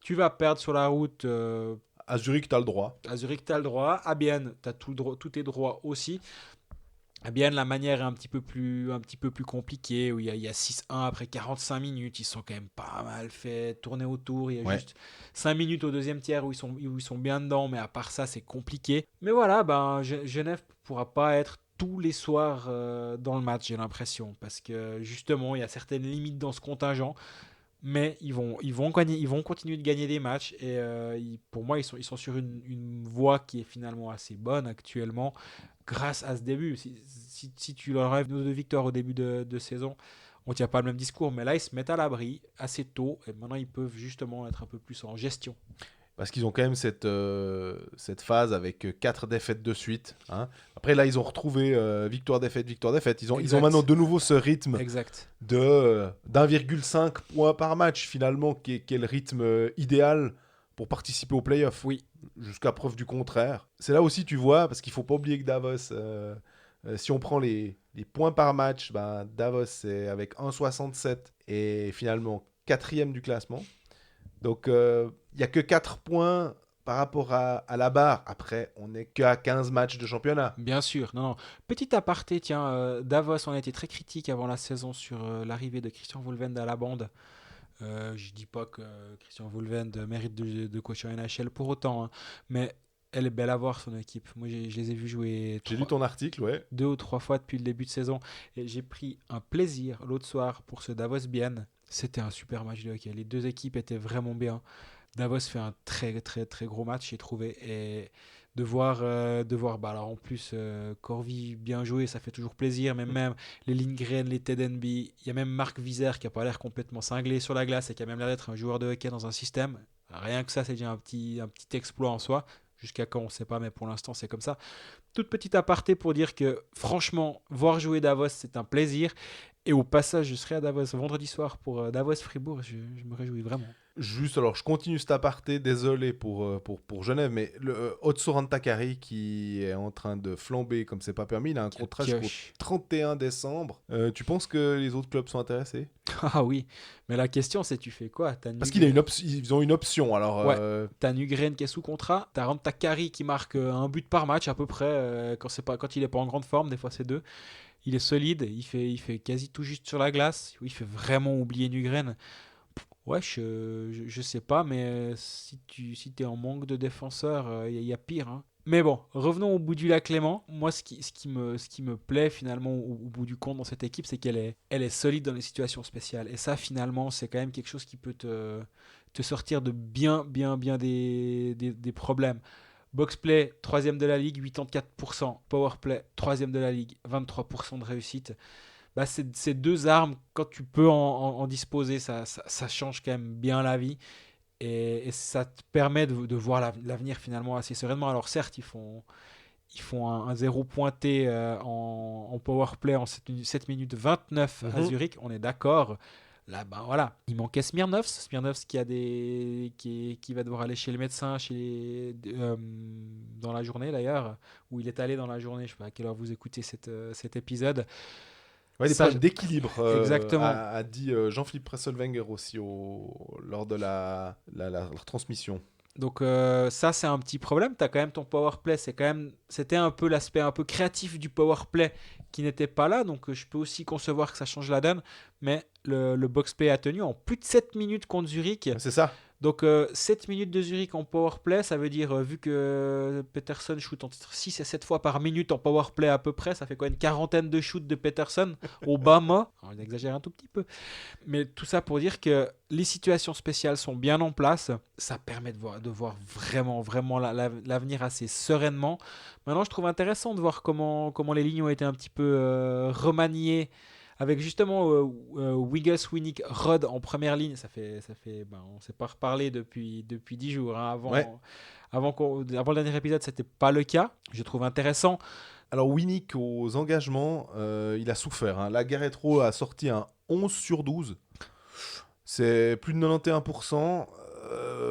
Tu vas perdre sur la route. À Zurich, tu as le droit. À Zurich, tu as le droit. À Bienne, tu as tous tes droits aussi. À Bienne, la manière est un petit peu plus compliquée, où il y a 6-1 après 45 minutes. Ils sont quand même pas mal fait tourner autour. Il y a juste 5 minutes au deuxième tiers où ils sont bien dedans, mais à part ça, c'est compliqué. Mais voilà, Genève ne pourra pas être tous les soirs dans le match, j'ai l'impression. Parce que justement, il y a certaines limites dans ce contingent. mais ils vont gagner, ils vont continuer de gagner des matchs. Et pour moi, ils sont sur une voie qui est finalement assez bonne actuellement, grâce à ce début. Si tu leur enlèves nos 2 victoires au début de saison, on ne tient pas le même discours. Mais là, ils se mettent à l'abri assez tôt. Et maintenant, ils peuvent justement être un peu plus en gestion. Parce qu'ils ont quand même cette phase avec 4 défaites de suite. Hein. Après, là, ils ont retrouvé victoire-défaite, victoire-défaite. Ils ont maintenant de nouveau ce rythme Exact. d'1,5 points par match, finalement, qui est le rythme idéal pour participer aux playoffs. Oui. Jusqu'à preuve du contraire. C'est là aussi, tu vois, parce qu'il ne faut pas oublier que Davos, si on prend les points par match, ben, Davos, c'est avec 1,67 et finalement 4e du classement. Donc, il n'y a que 4 points par rapport à la barre. Après, on n'est qu'à 15 matchs de championnat. Bien sûr, non, non. Petit aparté, tiens, Davos, on a été très critique avant la saison sur l'arrivée de Christian Wohlwend à la bande. Je dis pas que Christian Wohlwend mérite de coacher en NHL pour autant, hein, mais elle est belle à voir son équipe. Moi, je les ai vus jouer J'ai lu ton article, ouais. 2 ou 3 fois depuis le début de saison et j'ai pris un plaisir l'autre soir pour ce Davos-Bienne. C'était un super match de hockey. Les 2 équipes étaient vraiment bien. Davos fait un très très très gros match, j'ai trouvé. Et de voir bah alors en plus Corvi bien joué, ça fait toujours plaisir. Mais même les Lindgren, les Tedenby, il y a même Marc Vizère qui a pas l'air complètement cinglé sur la glace et qui a même l'air d'être un joueur de hockey dans un système. Rien que ça, c'est déjà un petit exploit en soi. Jusqu'à quand, on ne sait pas, mais pour l'instant, c'est comme ça. Toute petite aparté pour dire que, franchement, voir jouer Davos, c'est un plaisir. Et au passage, je serai à Davos vendredi soir pour Davos-Fribourg. Je me réjouis vraiment. Juste, alors je continue cet aparté, désolé pour Genève, mais le Otso Takari qui est en train de flamber comme c'est pas permis, il a un contrat jusqu'au Pioche. 31 décembre. Tu penses que les autres clubs sont intéressés? Ah oui, mais la question c'est tu fais quoi? Parce qu'ils ont une option, alors... Ouais, t'as Nugren qui est sous contrat, t'as Rantakari qui marque un but par match à peu près, quand il est pas en grande forme, des fois c'est 2. Il est solide, il fait quasi tout juste sur la glace, il fait vraiment oublier Nugren. Ouais, je sais pas, mais si t'es en manque de défenseurs, il y a pire, hein. Mais bon, revenons au bout du lac Clément. Moi, ce qui me plaît finalement au bout du compte dans cette équipe, c'est qu'elle est solide dans les situations spéciales. Et ça, finalement, c'est quand même quelque chose qui peut te sortir de bien, bien, bien des problèmes. Boxplay, 3e de la ligue, 84%. Powerplay, 3e de la ligue, 23% de réussite. Bah, ces 2 armes, quand tu peux en disposer, ça change quand même bien la vie. Et ça te permet de voir l'avenir finalement assez sereinement. Alors certes, ils font un 0 pointé en power play en 7 minutes 29 à Zurich, on est d'accord. Là, ben voilà, il manquait Smirnovs qui va devoir aller chez le médecin dans la journée d'ailleurs, où il est allé dans la journée, je ne sais pas à quelle heure vous écoutez cet épisode. Ouais, des Ça, problèmes d'équilibre, exactement. a dit Jean-Philippe Presselwenger aussi lors de la retransmission. Donc ça c'est un petit problème. Tu as quand même ton power play, c'était un peu l'aspect un peu créatif du power play qui n'était pas là. Donc je peux aussi concevoir que ça change la donne. Mais le box play a tenu en plus de 7 minutes contre Zurich. C'est ça. Donc 7 minutes de Zurich en powerplay, ça veut dire, vu que Peterson shoot entre 6 et 7 fois par minute en powerplay à peu près, ça fait quoi, une quarantaine de shoots de Peterson au bas mot. On exagère un tout petit peu. Mais tout ça pour dire que les situations spéciales sont bien en place. Ça permet de voir vraiment, vraiment l'avenir assez sereinement. Maintenant, je trouve intéressant de voir comment les lignes ont été un petit peu remaniées avec justement Wiggles, Winnick, Rod en première ligne. On ne s'est pas reparlé depuis 10 jours. Hein. Ouais. Avant le dernier épisode, c'était pas le cas. Je trouve intéressant. Alors Winnick aux engagements, il a souffert. Hein. La Garrett Rowe a sorti un 11 sur 12. C'est plus de 91%.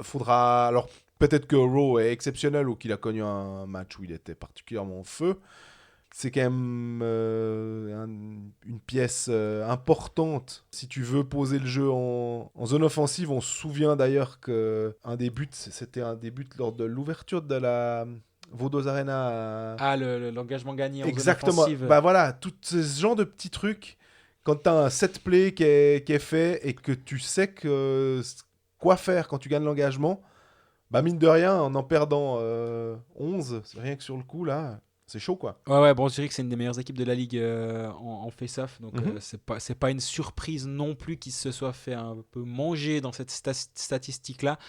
Faudra... Alors peut-être que Rowe est exceptionnel ou qu'il a connu un match où il était particulièrement en feu. C'est quand même une pièce importante si tu veux poser le jeu en zone offensive. On se souvient d'ailleurs qu'un des buts, c'était un des buts lors de l'ouverture de la Vaudoz Arena. L'engagement gagné en Exactement. zone offensive. Bah voilà, tout ce genre de petits trucs. Quand tu as un set play qui est fait et que tu sais quoi faire quand tu gagnes l'engagement, bah mine de rien, en perdant 11, c'est rien que sur le coup là. c'est chaud, quoi. Ouais, bon, Zurich, c'est une des meilleures équipes de la ligue en face-off. Donc, Mhm. c'est pas une surprise non plus qu'ils se soient fait un peu manger dans cette statistique-là.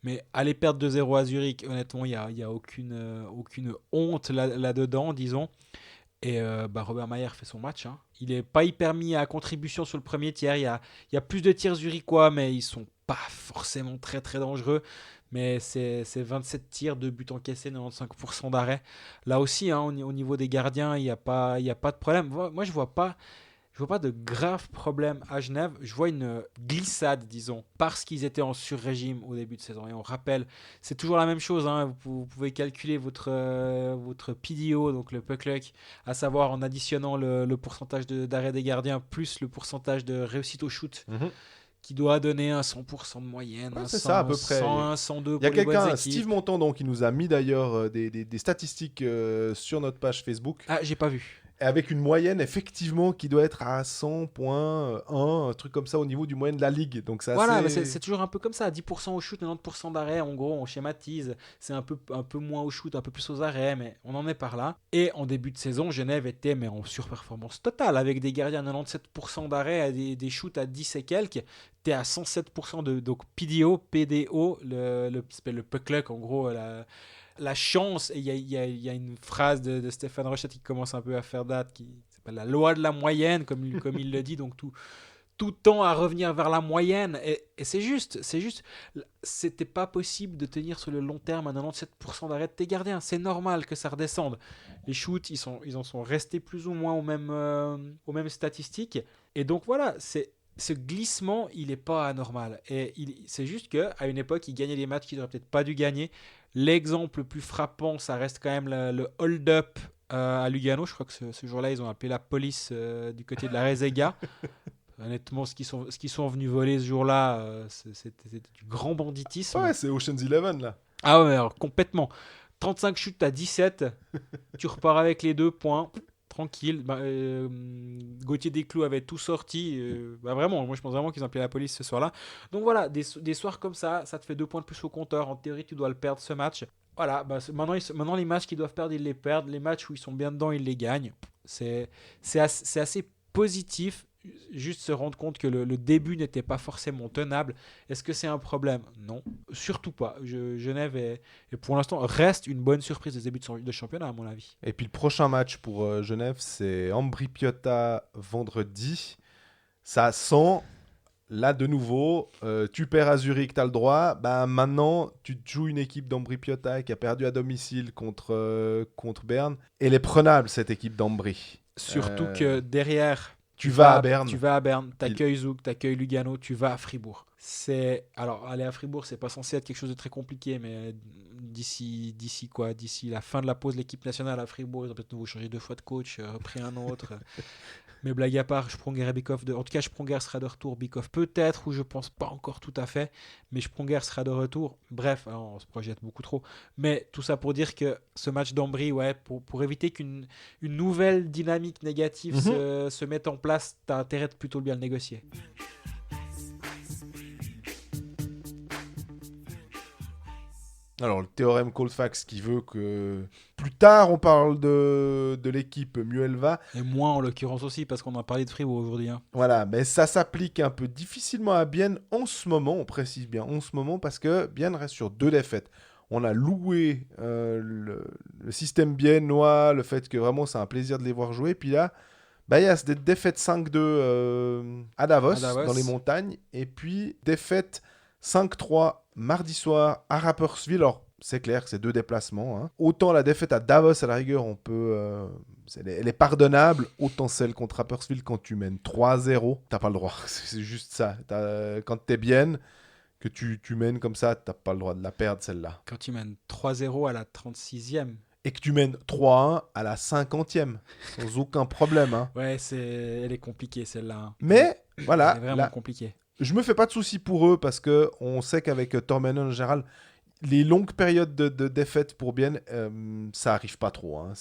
Mais aller perdre 2-0 à Zurich, honnêtement, il y a aucune honte là-dedans, disons. Et Robert Mayer fait son match, hein. Il n'est pas hyper mis à contribution sur le premier tiers. Il y a plus de tirs zurichois, mais ils sont pas forcément très très dangereux. Mais c'est 27 tirs, 2 buts encaissés, 95% d'arrêt. Là aussi, hein, au niveau des gardiens, il y a pas de problème. Moi, je vois pas de graves problèmes à Genève. Je vois une glissade, disons, parce qu'ils étaient en sur-régime au début de saison. Et on rappelle, c'est toujours la même chose, hein. Vous pouvez calculer votre PDO, donc le puck luck, à savoir en additionnant le pourcentage d'arrêt des gardiens plus le pourcentage de réussite au shoot, Mhm. qui doit donner un 100% de moyenne, Ouais, un c'est ça, à 100, peu près. 101, 102 Il y a pour les bonnes quelqu'un, équipes. Steve Montandon, qui nous a mis d'ailleurs des statistiques sur notre page Facebook. Ah, j'ai pas vu. Avec une moyenne, effectivement, qui doit être à 100,1, un truc comme ça au niveau du moyenne de la ligue. Donc c'est Voilà, mais assez... c'est toujours un peu comme ça, 10% au shoot, 90% d'arrêt, en gros, on schématise, c'est un peu moins au shoot, un peu plus aux arrêts, mais on en est par là. Et en début de saison, Genève était mais en surperformance totale, avec des gardiens à 97% d'arrêt, des shoots à 10 et quelques, t'es à 107% de donc PDO, c'est le puck luck, en gros, la chance, et il y a une phrase de Stéphane Rochette qui commence un peu à faire date, qui s'appelle la loi de la moyenne, comme il le dit, donc tout tend à revenir vers la moyenne. Et c'est juste. C'était pas possible de tenir sur le long terme à 97% d'arrêt de tes gardiens. C'est normal que ça redescende. Les shoots, ils en sont restés plus ou moins aux mêmes statistiques. Et donc voilà, ce glissement, il n'est pas anormal. Et c'est juste qu'à une époque, ils gagnaient des matchs qu'ils n'auraient peut-être pas dû gagner. L'exemple le plus frappant, ça reste quand même le hold-up à Lugano. Je crois que ce jour-là, ils ont appelé la police du côté de la Rezega. Honnêtement, ce qu'ils sont venus voler ce jour-là, c'était du grand banditisme. Ouais, c'est Ocean's Eleven, là. Ah ouais, alors complètement. 35 chutes à 17, tu repars avec les 2 points, tranquille. Gauthier Desclous avait tout sorti. Vraiment, moi je pense vraiment qu'ils ont appelé la police ce soir-là. Donc voilà, des soirs comme ça te fait 2 points de plus au compteur. En théorie, tu dois le perdre ce match. Voilà, maintenant les matchs qu'ils doivent perdre, ils les perdent. Les matchs où ils sont bien dedans, ils les gagnent. C'est assez positif. Juste se rendre compte que le début n'était pas forcément tenable. Est-ce que c'est un problème? Non, surtout pas. Genève est pour l'instant reste une bonne surprise des débuts de championnat à mon avis. Et puis le prochain match pour Genève, c'est Ambri Piotta vendredi. Ça sent, là de nouveau, tu perds à Zurich, tu as le droit. Bah, maintenant, tu te joues une équipe d'Ambri Piotta qui a perdu à domicile contre Berne. Elle est prenable, cette équipe d'Ambri. Surtout que derrière, Tu vas à Berne. Tu vas à Berne, t'accueilles Zouk, t'accueilles Lugano, tu vas à Fribourg. Alors, aller à Fribourg, c'est pas censé être quelque chose de très compliqué, mais d'ici la fin de la pause, l'équipe nationale à Fribourg, ils ont peut-être nouveau changé 2 fois de coach, repris un autre. Mais blague à part, Sprunger et Bikoff, en tout cas, Sprunger sera de retour, Bikoff peut-être, ou je pense pas encore tout à fait, mais Sprunger sera de retour. Bref, on se projette beaucoup trop. Mais tout ça pour dire que ce match d'Ambry, ouais, pour éviter qu'une nouvelle dynamique négative se mette en place, t'as intérêt de plutôt bien le négocier. Alors, le théorème Colfax qui veut que plus tard on parle de l'équipe, mieux elle va. Et moi, en l'occurrence aussi, parce qu'on a parlé de Fribourg aujourd'hui. Hein. Voilà, mais ça s'applique un peu difficilement à Bienne en ce moment, on précise bien en ce moment, parce que Bienne reste sur 2 défaites. On a loué le système biennois, le fait que vraiment c'est un plaisir de les voir jouer. Puis là, bah, il y a des défaites 5-2 à Davos, dans les montagnes, et puis défaite 5-3 mardi soir à Rapperswil. Alors, c'est clair que c'est 2 déplacements. Hein. Autant la défaite à Davos, à la rigueur, on peut... elle est pardonnable. Autant celle contre Rapperswil, quand tu mènes 3-0, t'as pas le droit. C'est juste ça. Quand t'es bien, que tu mènes comme ça, t'as pas le droit de la perdre, celle-là. Quand tu mènes 3-0 à la 36e. Et que tu mènes 3-1 à la 50e. Sans aucun problème. Hein. Ouais, elle est compliquée, celle-là. Hein. Mais, voilà. Elle est vraiment compliquée. Je me fais pas de soucis pour eux parce que on sait qu'avec Tormenon en général, les longues périodes de défaites pour Bienne, ça arrive pas trop. Hein.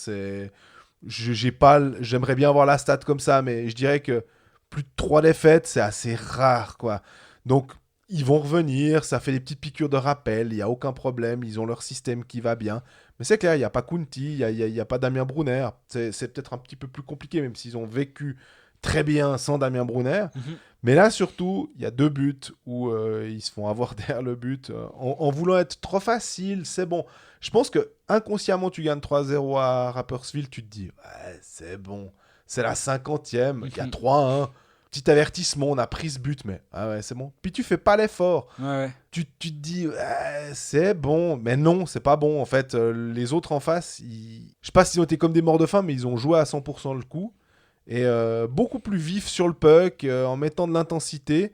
J'aimerais bien avoir la stat comme ça, mais je dirais que plus de 3 défaites, c'est assez rare, quoi. Donc, Ils vont revenir, ça fait des petites piqûres de rappel, il n'y a aucun problème, ils ont leur système qui va bien. Mais c'est clair, il n'y a pas Kunti, il y a pas Damien Brunner. C'est peut-être un petit peu plus compliqué, même s'ils ont vécu très bien sans Damien Brunner. Mhm. Mais là, surtout, il y a 2 buts où ils se font avoir derrière le but. En voulant être trop facile, c'est bon. Je pense que inconsciemment, tu gagnes 3-0 à Rapperswil, tu te dis, ouais, c'est bon. C'est la 50e, il y a 3-1. Petit avertissement, on a pris ce but, mais ah ouais, c'est bon. Puis tu fais pas l'effort. Ouais. Tu te dis, ouais, c'est bon. Mais non, c'est pas bon. En fait, les autres en face, je sais pas s'ils ont été comme des morts de faim, mais ils ont joué à 100% le coup. Et beaucoup plus vif sur le puck, en mettant de l'intensité.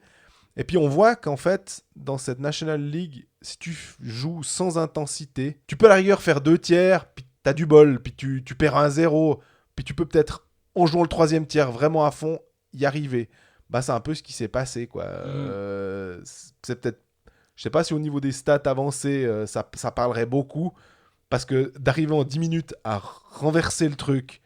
Et puis on voit qu'en fait, dans cette National League, si tu joues sans intensité, tu peux à la rigueur faire 2 tiers, puis t'as du bol, puis tu perds 1-0, puis tu peux peut-être, en jouant le 3e tiers vraiment à fond, y arriver. Bah, c'est un peu ce qui s'est passé, quoi. C'est peut-être, je sais pas si au niveau des stats avancées, ça parlerait beaucoup, parce que d'arriver en 10 minutes à renverser le truc,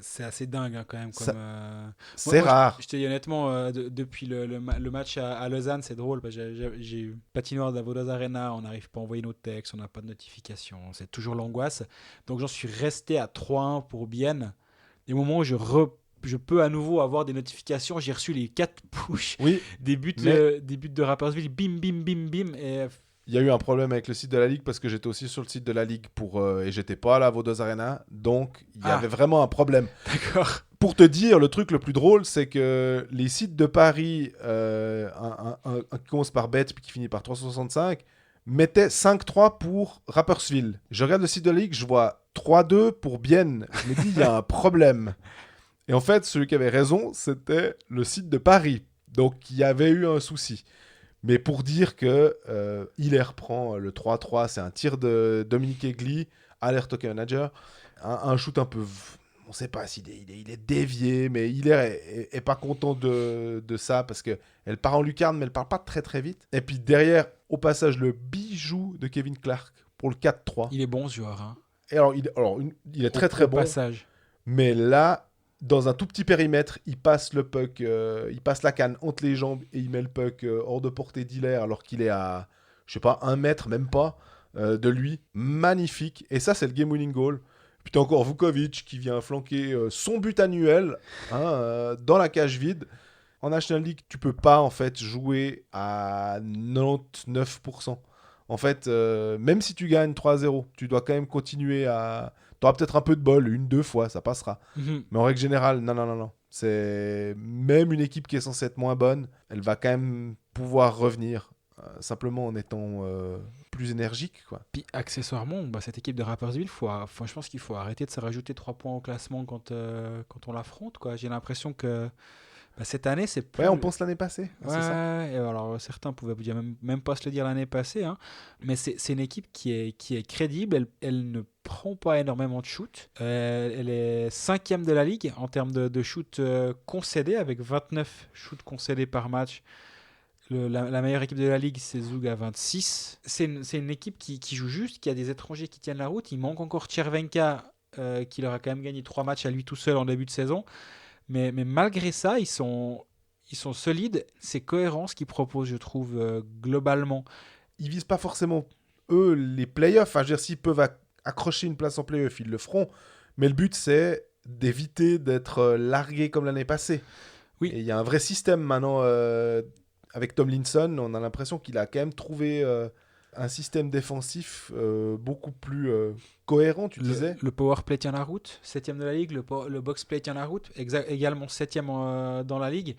C'est assez dingue hein, quand même. Ça- Comme, c'est rare. Je te dis honnêtement, depuis le match à Lausanne, c'est drôle. Parce que j'ai eu patinoire de la Vodaz Arena, on n'arrive pas à envoyer nos textes, on n'a pas de notification. C'est toujours l'angoisse. Donc j'en suis resté à 3-1 pour Bienne. Et au moment où je peux à nouveau avoir des notifications, j'ai reçu les 4 push Oui, des buts mais de Rapperswil, bim, bim, bim, bim. Et il y a eu un problème avec le site de la Ligue parce que j'étais aussi sur le site de la Ligue et j'étais pas à la Vaudoise Arena. Donc, il y avait vraiment un problème. d'accord. Pour te dire, le truc le plus drôle, c'est que les sites de Paris, un qui commence par Bet puis qui finit par 365, mettaient 5-3 pour Rapperswil. Je regarde le site de la Ligue, je vois 3-2 pour Bienne. Je me dis, il y a un problème. Et en fait, celui qui avait raison, c'était le site de Paris. Donc, il y avait eu un souci. Mais pour dire que Hiller prend le 3-3, c'est un tir de Dominique Egli, alert hockey manager, un shoot un peu, on ne sait pas s'il il est dévié, mais Hiller est pas content de ça parce que elle part en lucarne, mais elle part pas très très vite. Et puis derrière, au passage, le bijou de Kevin Clark pour le 4-3. Il est bon ce joueur. Hein. Et alors, il est très très Au bon, passage. mais là, dans un tout petit périmètre, il passe le puck, il passe la canne entre les jambes et il met le puck hors de portée d'Hiller alors qu'il est à, je sais pas, 1 mètre, même pas, de lui. Magnifique. Et ça, c'est le game-winning goal. Puis t'as encore Vukovic qui vient flanquer son but annuel hein, dans la cage vide. En National League, tu peux pas en fait jouer à 99%. En fait, même si tu gagnes 3-0, tu dois quand même continuer à... Tu auras peut-être un peu de bol, 1-2 fois, ça passera. Mhm. Mais en règle générale, non, non, non, non. C'est même une équipe qui est censée être moins bonne, elle va quand même pouvoir revenir, simplement en étant plus énergique, quoi. Puis accessoirement, bah, cette équipe de Rapperswil, je pense qu'il faut arrêter de se rajouter 3 points au classement quand on l'affronte. Quoi. J'ai l'impression que bah, cette année, c'est plus... Ouais, on pense l'année passée, hein, Ouais, c'est ça. et alors certains pouvaient vous dire même pas se le dire l'année passée, hein, mais c'est une équipe qui est crédible, elle ne prend pas énormément de shoot, elle est 5e de la ligue en termes de shoot concédés, avec 29 shoots concédés par match. La meilleure équipe de la ligue, c'est Zug à 26. C'est une équipe qui joue juste, qui a des étrangers qui tiennent la route. Il manque encore Tchervenka, qui leur a quand même gagné 3 matchs à lui tout seul en début de saison. Mais malgré ça, ils sont solides. C'est cohérent ce qu'ils proposent, je trouve, globalement. Ils visent pas forcément, eux, les playoffs. Enfin, je veux dire, s'ils peuvent accrocher une place en playoff, ils le feront. Mais le but, c'est d'éviter d'être largué comme l'année passée. Oui. Et il y a un vrai système maintenant avec Tomlinson. On a l'impression qu'il a quand même trouvé un système défensif beaucoup plus cohérent, tu disais. Le power play tient la route, 7e de la ligue. Le box play tient la route, également 7e dans la ligue.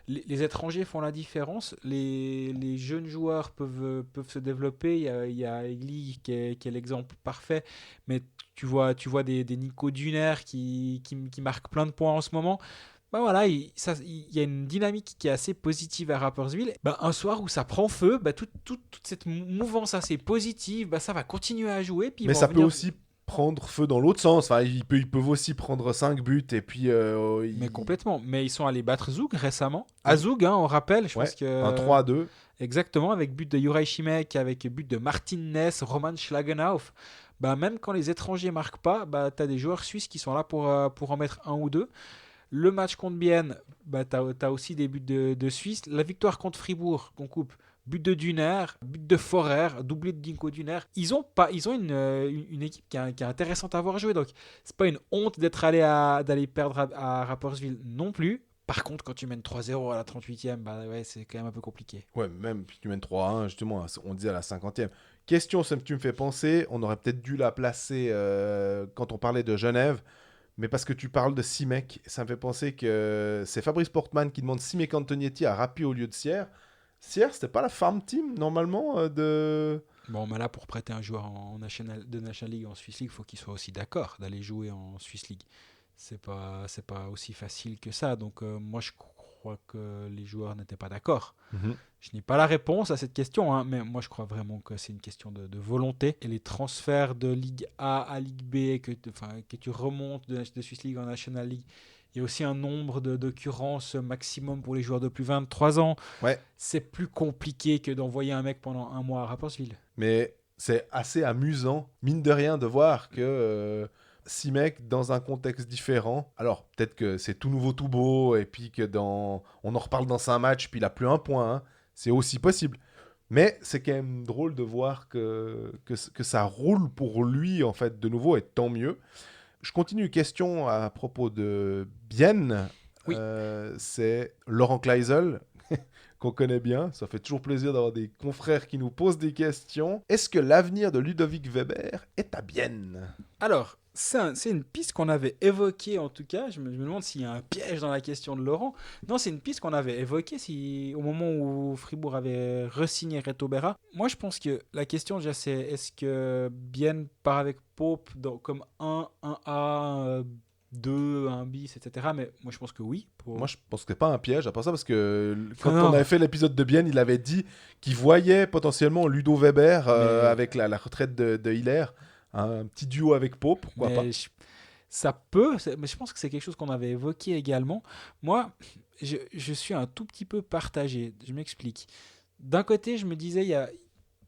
Les étrangers font la différence. Les jeunes joueurs peuvent se développer. Il y a Egli qui est l'exemple parfait. Mais tu vois des Nico Duner qui marquent plein de points en ce moment. Bah voilà, il y a une dynamique qui est assez positive à Rapperswil. Bah, un soir où ça prend feu, bah, toute cette mouvance assez positive, bah, ça va continuer à jouer. Puis Mais ça peut aussi prendre feu dans l'autre sens. Enfin, ils peuvent aussi prendre 5 buts et puis... Mais complètement. Mais ils sont allés battre Zug récemment. À Zug, hein, on rappelle, je pense que... Un 3-2. Exactement, avec but de Juraj Šimek, avec but de Martin Ness, Roman Schlagenhauf. Bah, même quand les étrangers marquent pas, bah, tu as des joueurs suisses qui sont là pour en mettre un ou deux. Le match contre Bienne, bah, tu as aussi des buts de Suisse. La victoire contre Fribourg, qu'on coupe, but de Duner, but de Forer, doublé de Dinko Duner. Ils ont une équipe qui est intéressante à voir jouer. Donc, c'est pas une honte d'aller perdre à Rapperswil non plus. Par contre, quand tu mènes 3-0 à la 38e, bah ouais, c'est quand même un peu compliqué. Ouais, même puis tu mènes 3-1, justement, on disait à la 50e. Question, ça tu me fais penser, on aurait peut-être dû la placer quand on parlait de Genève, mais parce que tu parles de Simek, ça me fait penser que c'est Fabrice Portman qui demande Simek Antonietti à Rappi au lieu de Sierre. Sierre, c'était pas la farm team, normalement, de... Bon, mais là, pour prêter un joueur de National League en Swiss League, il faut qu'il soit aussi d'accord d'aller jouer en Swiss League. C'est pas aussi facile que ça. Donc, moi, je crois que les joueurs n'étaient pas d'accord. Je n'ai pas la réponse à cette question, hein, mais moi, je crois vraiment que c'est une question de volonté. Et les transferts de Ligue A à Ligue B, que tu remontes de Swiss League en National League, il y a aussi un nombre d'occurrences maximum pour les joueurs de plus de 23 ans. Ouais. C'est plus compliqué que d'envoyer un mec pendant un mois à Rapperswil. Mais c'est assez amusant, mine de rien, de voir que Simek, dans un contexte différent, alors peut-être que c'est tout nouveau, tout beau, et puis que on en reparle dans 5 matchs, puis il a plus un point, hein. C'est aussi possible. Mais c'est quand même drôle de voir que ça roule pour lui, en fait, de nouveau, et tant mieux. Je continue, question à propos de Bienne. Oui. C'est Laurent Kleisel, qu'on connaît bien. Ça fait toujours plaisir d'avoir des confrères qui nous posent des questions. Est-ce que l'avenir de Ludovic Weber est à Bienne? Alors, c'est une piste qu'on avait évoquée en tout cas. Je me demande s'il y a un piège dans la question de Laurent. Non, c'est une piste qu'on avait évoquée au moment où Fribourg avait re-signé Reto Berra. Moi, je pense que la question déjà, c'est est-ce que Bienne part avec Pope comme 1A, 2, 1 bis, etc. Mais moi, je pense que oui. Moi, je pense que c'est pas un piège, à part ça, parce que quand on avait fait l'épisode de Bienne, il avait dit qu'il voyait potentiellement Ludo Weber avec la retraite de Hiller, un petit duo avec Pope, pourquoi pas. Ça peut, mais je pense que c'est quelque chose qu'on avait évoqué également. Moi, je suis un tout petit peu partagé. Je m'explique. D'un côté, je me disais,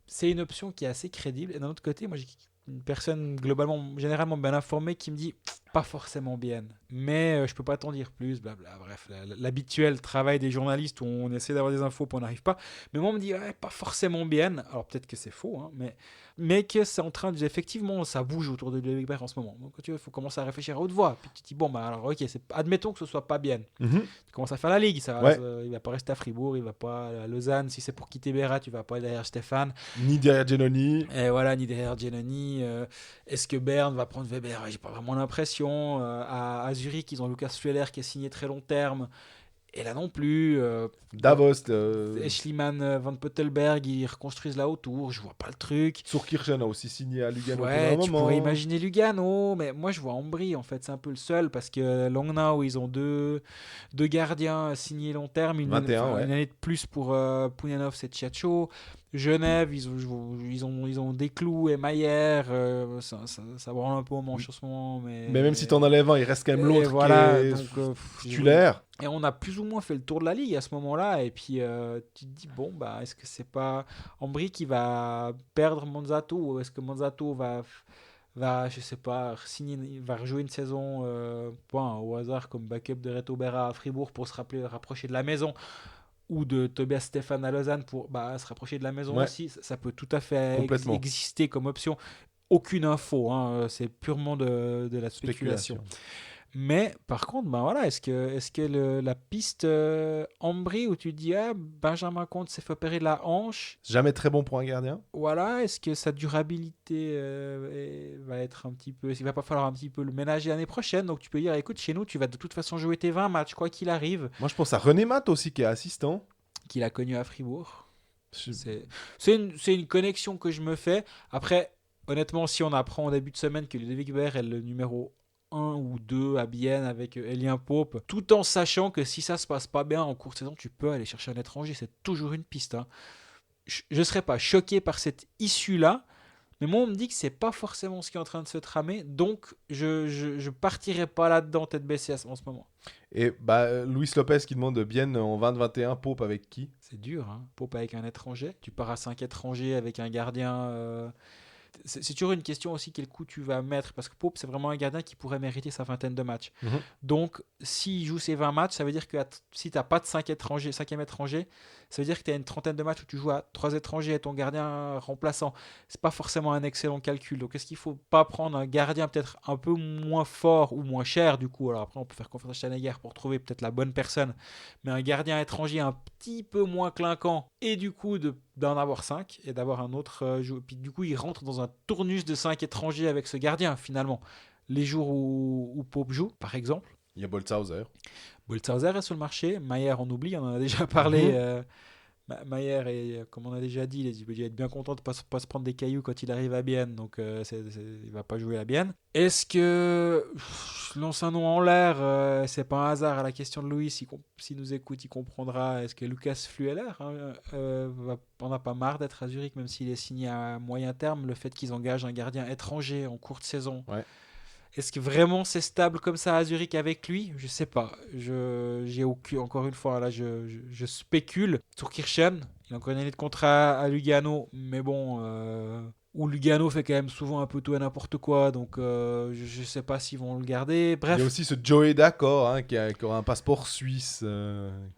c'est une option qui est assez crédible. Et d'un autre côté, moi, j'ai une personne généralement bien informée qui me dit pas forcément bien. Mais je peux pas t'en dire plus, blabla. Bref, l'habituel travail des journalistes où on essaie d'avoir des infos puis on n'arrive pas. Mais moi, on me dit pas forcément bien. Alors peut-être que c'est faux, hein, mais que c'est en train de... Effectivement, ça bouge autour de Ludovic Weber en ce moment. Donc, il faut commencer à réfléchir à haute voix. Puis tu te dis, bon, bah alors, ok, admettons que ce soit pas bien. Tu commences à faire la ligue. Il va pas rester à Fribourg, il va pas à Lausanne. Si c'est pour quitter Berra, tu vas pas aller derrière Stéphane. Ni derrière Giannoni. Et voilà, ni derrière Giannoni. Est-ce que Berne va prendre Weber? J'ai pas vraiment l'impression. À Zurich, ils ont Lucas Fueller qui est signé très long terme. Et là non plus. Davos. Schliemann, Van Pottelberg, ils reconstruisent là autour. Je vois pas le truc. Surkirchen a aussi signé à Lugano. Ouais, tu pourrais imaginer Lugano, mais moi je vois Ambry en fait. C'est un peu le seul parce que Langnau, ils ont deux gardiens signés long terme. Une année de plus pour Pounianov, c'est Tchatcho. Genève, ils ont Desclous et Maillère. Ça branle un peu au manche en ce moment. Mais même si t'en enlèves un, il reste quand même l'autre qui est titulaire. Et on a plus ou moins fait le tour de la ligue à ce moment-là. Et puis tu te dis, bon, bah, est-ce que c'est pas Ambry qui va perdre Monzato ou est-ce que Monzato va je sais pas, va rejouer une saison au hasard comme backup de Reto Berra à Fribourg pour se rapprocher de la maison, ou de Tobias Stéphane à Lausanne pour se rapprocher de la maison aussi. Ça peut tout à fait exister comme option. Aucune info, hein, c'est purement de la spéculation. Mais par contre, est-ce que la piste Ambry où tu dis Benjamin Comte s'est fait opérer de la hanche, jamais très bon pour un gardien. Voilà, est-ce que sa durabilité va être un petit peu, il va pas falloir un petit peu le ménager l'année prochaine. Donc tu peux dire, écoute, chez nous tu vas de toute façon jouer tes 20 matchs quoi qu'il arrive. Moi je pense à René Matt aussi qui est assistant, qu'il a connu à Fribourg. C'est une connexion que je me fais. Après, honnêtement, si on apprend au début de semaine que Ludovic Weber est le numéro 1 ou 2 à Bienne avec Elien Pope, tout en sachant que si ça se passe pas bien en cours de saison, tu peux aller chercher un étranger, c'est toujours une piste. Hein. Je serais pas choqué par cette issue-là, mais moi on me dit que c'est pas forcément ce qui est en train de se tramer, donc je partirai pas là-dedans tête baissée en ce moment. Et Luis Lopez qui demande Bienne en 2021, Pope avec qui? C'est dur, hein. Pope avec un étranger. Tu pars à 5 étrangers avec un gardien... C'est toujours une question aussi quel coup tu vas mettre, parce que Pope c'est vraiment un gardien qui pourrait mériter sa vingtaine de matchs. Donc s'il joue ses 20 matchs, ça veut dire que si tu n'as pas de 5e étranger, Ça veut dire que tu as une trentaine de matchs où tu joues à 3 étrangers et ton gardien remplaçant. C'est pas forcément un excellent calcul. Donc est-ce qu'il faut pas prendre un gardien peut-être un peu moins fort ou moins cher du coup? Alors après, on peut faire confiance à Schneider pour trouver peut-être la bonne personne. Mais un gardien étranger un petit peu moins clinquant et du coup d'en avoir 5 et d'avoir un autre joueur. Puis du coup, il rentre dans un tournus de 5 étrangers avec ce gardien finalement. Les jours où Pope joue, par exemple. Il y a Boltzhauser. Boltzhauser est sur le marché. Maillard, on oublie, on en a déjà parlé. Maillard, comme on a déjà dit, il va être bien content de ne pas se prendre des cailloux quand il arrive à Bienne. Donc, il ne va pas jouer à Bienne. Est-ce que, je lance un nom en l'air, c'est pas un hasard à la question de Louis, s'il nous écoute, il comprendra. Est-ce que Lucas Flueller on n'a pas marre d'être à Zurich, même s'il est signé à moyen terme, le fait qu'ils engagent un gardien étranger en courte saison. Ouais. Est-ce que vraiment c'est stable comme ça à Zurich avec lui? Je sais pas. J'ai encore une fois, là, je spécule. Tourkirchen, il a encore une année de contrat à Lugano, mais bon, où Lugano fait quand même souvent un peu tout et n'importe quoi, donc je sais pas s'ils vont le garder. Bref. Il y a aussi ce Joey D'accord qui aura un passeport suisse.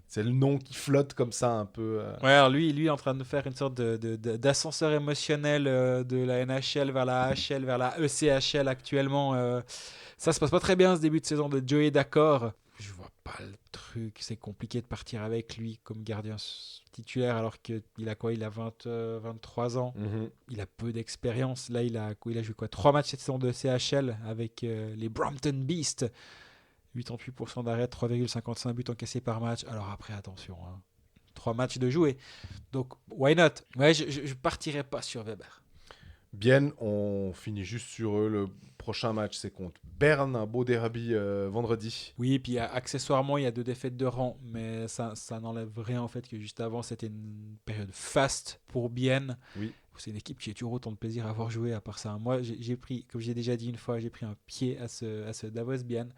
C'est le nom qui flotte comme ça un peu. Ouais, alors lui est en train de faire une sorte d'ascenseur émotionnel de la NHL vers la AHL, vers la ECHL actuellement. Ça se passe pas très bien ce début de saison de Joey D'accord. Je vois pas le truc, c'est compliqué de partir avec lui comme gardien titulaire alors qu'il a quoi? Il a 23 ans. Mm-hmm. Il a peu d'expérience. Là, il a joué quoi? 3 matchs cette saison de CHL avec les Brampton Beasts. 88% d'arrêt, 3,55 buts encaissés par match. Alors après, attention, 3 matchs de jouer. Donc, why not? Ouais, je partirai pas sur Weber. Bien, on finit juste sur eux. Le prochain match, c'est contre Berne, un beau derby vendredi. Oui, et puis accessoirement, il y a 2 défaites de rang, mais ça n'enlève rien en fait que juste avant, c'était une période faste pour Bienne. Oui. C'est une équipe qui a toujours autant de plaisir à avoir joué à part ça. Moi, j'ai pris, comme j'ai déjà dit une fois, j'ai pris un pied à ce Davos-Bienne.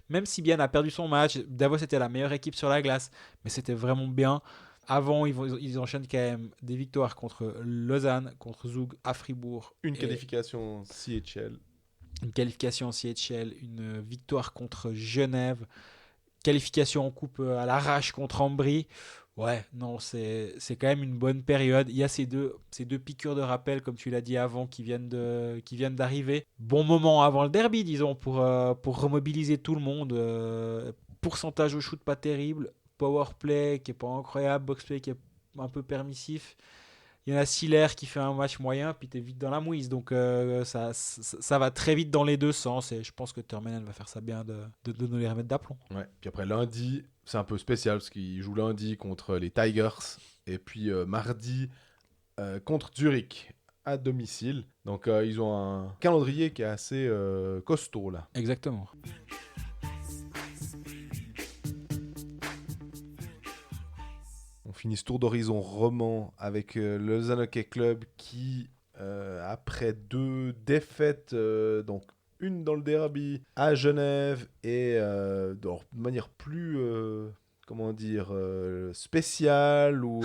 Même si Bienne a perdu son match, Davos était la meilleure équipe sur la glace, mais c'était vraiment bien. Avant, ils enchaînent quand même des victoires contre Lausanne, contre Zug, à Fribourg. Une qualification CHL. Une qualification en CHL, une victoire contre Genève, qualification en coupe à l'arrache contre Ambry. Ouais, non, c'est quand même une bonne période. Il y a ces deux piqûres de rappel, comme tu l'as dit avant, qui viennent d'arriver. Bon moment avant le derby, disons, pour remobiliser tout le monde. Pourcentage au shoot pas terrible, power play qui est pas incroyable, box play qui est un peu permissif. Il y en a Siller qui fait un match moyen, puis tu es vite dans la mouise. Donc ça va très vite dans les deux sens. Et je pense que Terminen va faire ça bien de nous les remettre d'aplomb. Ouais. Puis après, lundi, c'est un peu spécial parce qu'il joue lundi contre les Tigers. Et puis mardi, contre Zurich à domicile. Donc ils ont un calendrier qui est assez costaud là. Exactement. On finit ce tour d'horizon roman avec le Lausanne Hockey Club qui, après 2 défaites, donc une dans le derby à Genève et de manière plus, spéciale ou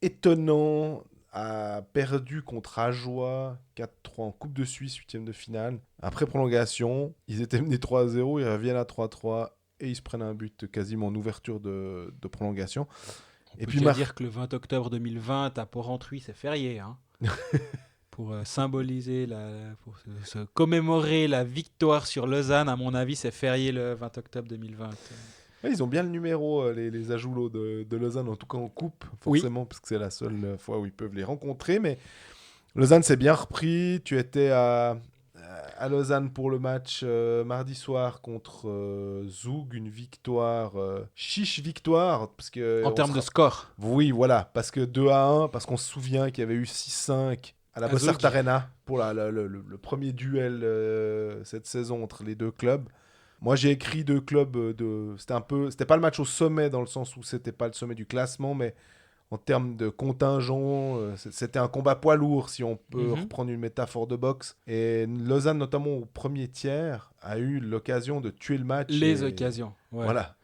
étonnant, a perdu contre Ajoie 4-3 en Coupe de Suisse, 8e de finale. Après prolongation, ils étaient menés 3-0, ils reviennent à 3-3 et ils se prennent un but quasiment en ouverture de prolongation. On peut déjà dire que le 20 octobre 2020 à Porrentruy, c'est férié. Hein. Pour symboliser, pour se commémorer la victoire sur Lausanne, à mon avis, c'est férié le 20 octobre 2020. Ouais, ils ont bien le numéro, les Ajoulots de Lausanne, en tout cas en coupe, forcément, parce que c'est la seule fois où ils peuvent les rencontrer. Mais Lausanne s'est bien repris. Tu étais à Lausanne pour le match mardi soir contre Zug, une victoire, chiche victoire. Parce que en termes de score. Oui, voilà, parce que 2-1, parce qu'on se souvient qu'il y avait eu 6-5 à la Bossart Arena pour le premier duel cette saison entre les deux clubs. Moi, j'ai écrit 2 clubs c'était pas le match au sommet dans le sens où c'était pas le sommet du classement, mais en termes de contingent, c'était un combat poids lourd, si on peut reprendre une métaphore de boxe. Et Lausanne, notamment au premier tiers, a eu l'occasion de tuer le match. Les occasions, ouais. Voilà.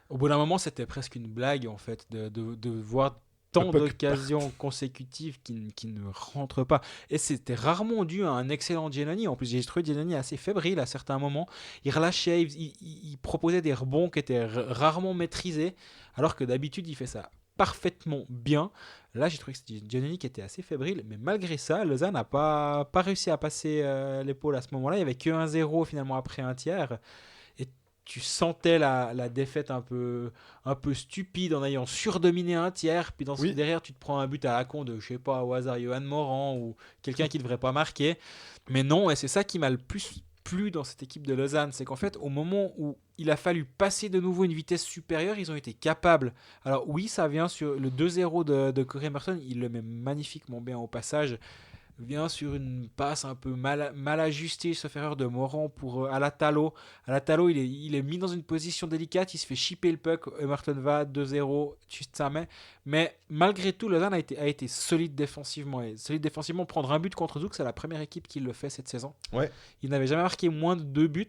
Au bout d'un moment, c'était presque une blague, en fait, de voir tant d'occasions consécutives qui ne rentrent pas. Et c'était rarement dû à un excellent Giannoni. En plus, j'ai trouvé Giannoni assez fébrile à certains moments. Il relâchait, il proposait des rebonds qui étaient rarement maîtrisés, alors que d'habitude, il fait ça parfaitement bien. Là, j'ai trouvé que c'était Giannini qui était assez fébrile, mais malgré ça, Lausanne n'a pas réussi à passer l'épaule à ce moment-là. Il n'y avait que 1-0 finalement après un tiers. Et tu sentais la défaite un peu stupide en ayant surdominé un tiers. Puis Oui, derrière, tu te prends un but à la con de, je sais pas, au hasard, Johan Morand ou quelqu'un qui ne devrait pas marquer. Mais non, et c'est ça qui m'a le plus plu dans cette équipe de Lausanne, c'est qu'en fait, au moment où il a fallu passer de nouveau une vitesse supérieure, ils ont été capables. Alors oui, ça vient sur le 2-0 de Corey Emerson, il le met magnifiquement bien au passage, vient sur une passe un peu mal ajustée, sauf erreur de Morand pour Alatalo. Alatalo, il est mis dans une position délicate, il se fait chipper le puck, Emerton va 2-0, tu sa main. Mais malgré tout, Lausanne a été solide défensivement. Et solide défensivement, prendre un but contre Zouk, c'est la première équipe qui le fait cette saison. ouais. Il n'avait jamais marqué moins de 2 buts.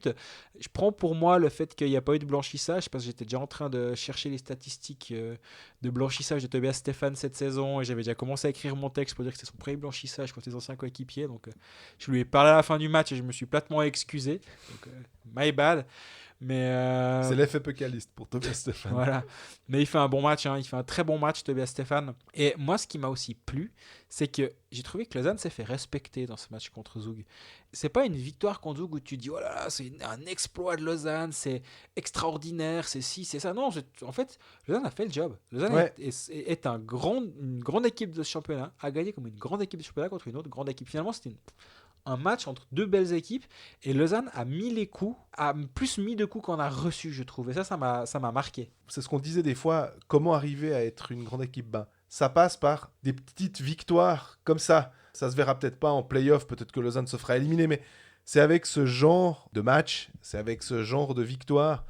Je prends pour moi le fait qu'il n'y a pas eu de blanchissage, parce que j'étais déjà en train de chercher les statistiques de blanchissage de Tobias Stéphane cette saison, et j'avais déjà commencé à écrire mon texte pour dire que c'était son premier blanchissage contre les anciens coéquipiers. Donc je lui ai parlé à la fin du match et je me suis platement excusé. Donc my bad. Mais C'est l'effet Pécaliste pour Tobias Stéphane. voilà. Mais il fait un bon match, hein. Il fait un très bon match, Tobias Stéphane. Et moi, ce qui m'a aussi plu, c'est que j'ai trouvé que Lausanne s'est fait respecter dans ce match contre Zoug. C'est pas une victoire contre Zoug où tu dis oh là là, c'est un exploit de Lausanne, c'est extraordinaire, c'est ci, c'est ça. Non, en fait, Lausanne a fait le job. Lausanne Ouais. est une grande équipe de championnat, a gagné comme une grande équipe de championnat contre une autre grande équipe. Finalement, c'était un match entre deux belles équipes et Lausanne a mis les coups, a plus mis de coups qu'on a reçu, je trouve. Et ça m'a marqué. C'est ce qu'on disait des fois, comment arriver à être une grande équipe. Ben, ça passe par des petites victoires comme ça. Ça se verra peut-être pas en play-off, peut-être que Lausanne se fera éliminer, mais c'est avec ce genre de match, c'est avec ce genre de victoire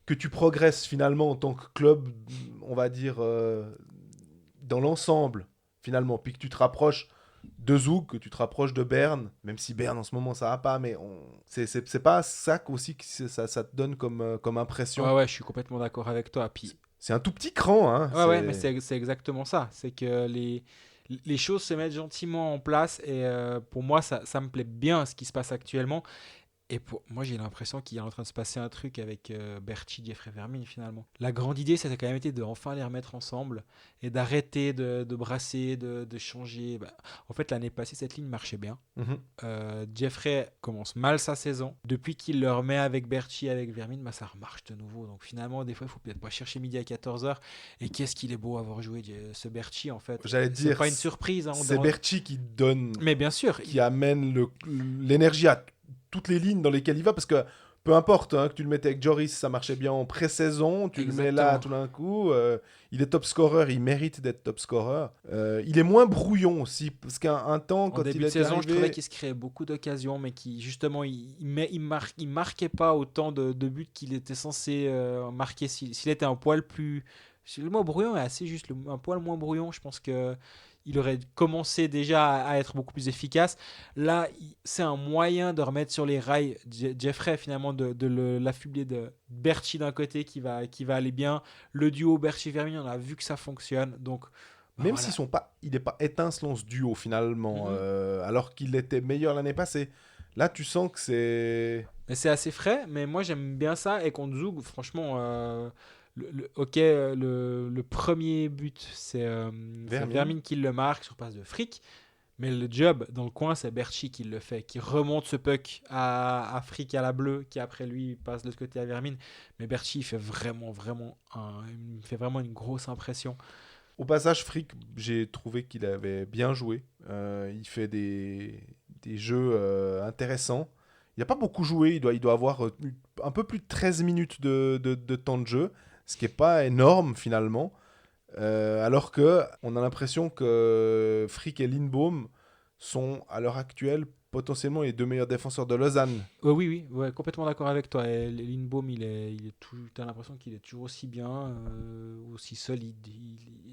que tu progresses finalement en tant que club, on va dire, dans l'ensemble, finalement. Puis que tu te rapproches de Zoug, que tu te rapproches de Berne, même si Berne en ce moment ça va pas, mais c'est pas ça aussi que ça te donne comme impression. Ouais, ouais, je suis complètement d'accord avec toi. Puis, C'est un tout petit cran, hein. ouais, ouais, mais c'est exactement ça. C'est que les choses se mettent gentiment en place et pour moi, ça me plaît bien ce qui se passe actuellement. Et pour moi, j'ai l'impression qu'il est en train de se passer un truc avec Berti, Jeffrey Vermin, finalement. La grande idée, ça a quand même été de enfin les remettre ensemble et d'arrêter de brasser, de changer. Bah, en fait, l'année passée, cette ligne marchait bien. Mhm. Jeffrey commence mal sa saison. Depuis qu'il le remet avec Berti, avec Vermin, bah, ça remarche de nouveau. Donc finalement, des fois, il faut peut-être pas chercher midi à 14h. Et qu'est-ce qu'il est beau avoir joué ce Berti, en fait. J'allais C'est dire, pas une surprise. Hein, c'est Berchi qui donne, Mais bien sûr, qui amène l'énergie à toutes les lignes dans lesquelles il va, parce que peu importe, hein, que tu le mettais avec Joris, ça marchait bien en pré-saison, tu le mets là tout d'un coup, il est top scorer, il mérite d'être top scorer. Il est moins brouillon aussi, parce qu'un temps, en quand début il de est saison, je arrivé... trouvais qu'il se créait beaucoup d'occasions, mais qui justement, il marquait pas autant de buts qu'il était censé marquer. S'il était un poil plus... Le mot brouillon est assez juste, un poil moins brouillon, je pense que il aurait commencé déjà à être beaucoup plus efficace. Là, c'est un moyen de remettre sur les rails Jeffrey, finalement, de l'affubler de Berchi d'un côté qui va aller bien. Le duo Berchi-Vermin, on a vu que ça fonctionne. Donc, bah Même voilà. il n'est pas étincelant ce duo finalement, Mhm. alors qu'il était meilleur l'année passée. Là, tu sens que c'est... Mais c'est assez frais, mais moi j'aime bien ça. Et contre Zoug, franchement, ok, le premier but, c'est Vermine. Vermine qui le marque sur passe de Frick. Mais le job dans le coin, c'est Berchi qui le fait, qui remonte ce puck à Frick, à la bleue, qui après lui passe de l'autre côté à Vermine. Mais Berchi, il fait il fait vraiment une grosse impression. Au passage, Frick, j'ai trouvé qu'il avait bien joué. Il fait des jeux intéressants. Il n'a pas beaucoup joué, il doit avoir un peu plus de 13 minutes de temps de jeu, ce qui n'est pas énorme finalement. Alors que on a l'impression que Frick et Lindbaum sont à l'heure actuelle potentiellement les deux meilleurs défenseurs de Lausanne. Oui, oui, ouais, complètement d'accord avec toi. Et Lindbaum, t'as l'impression qu'il est toujours aussi bien, aussi solide.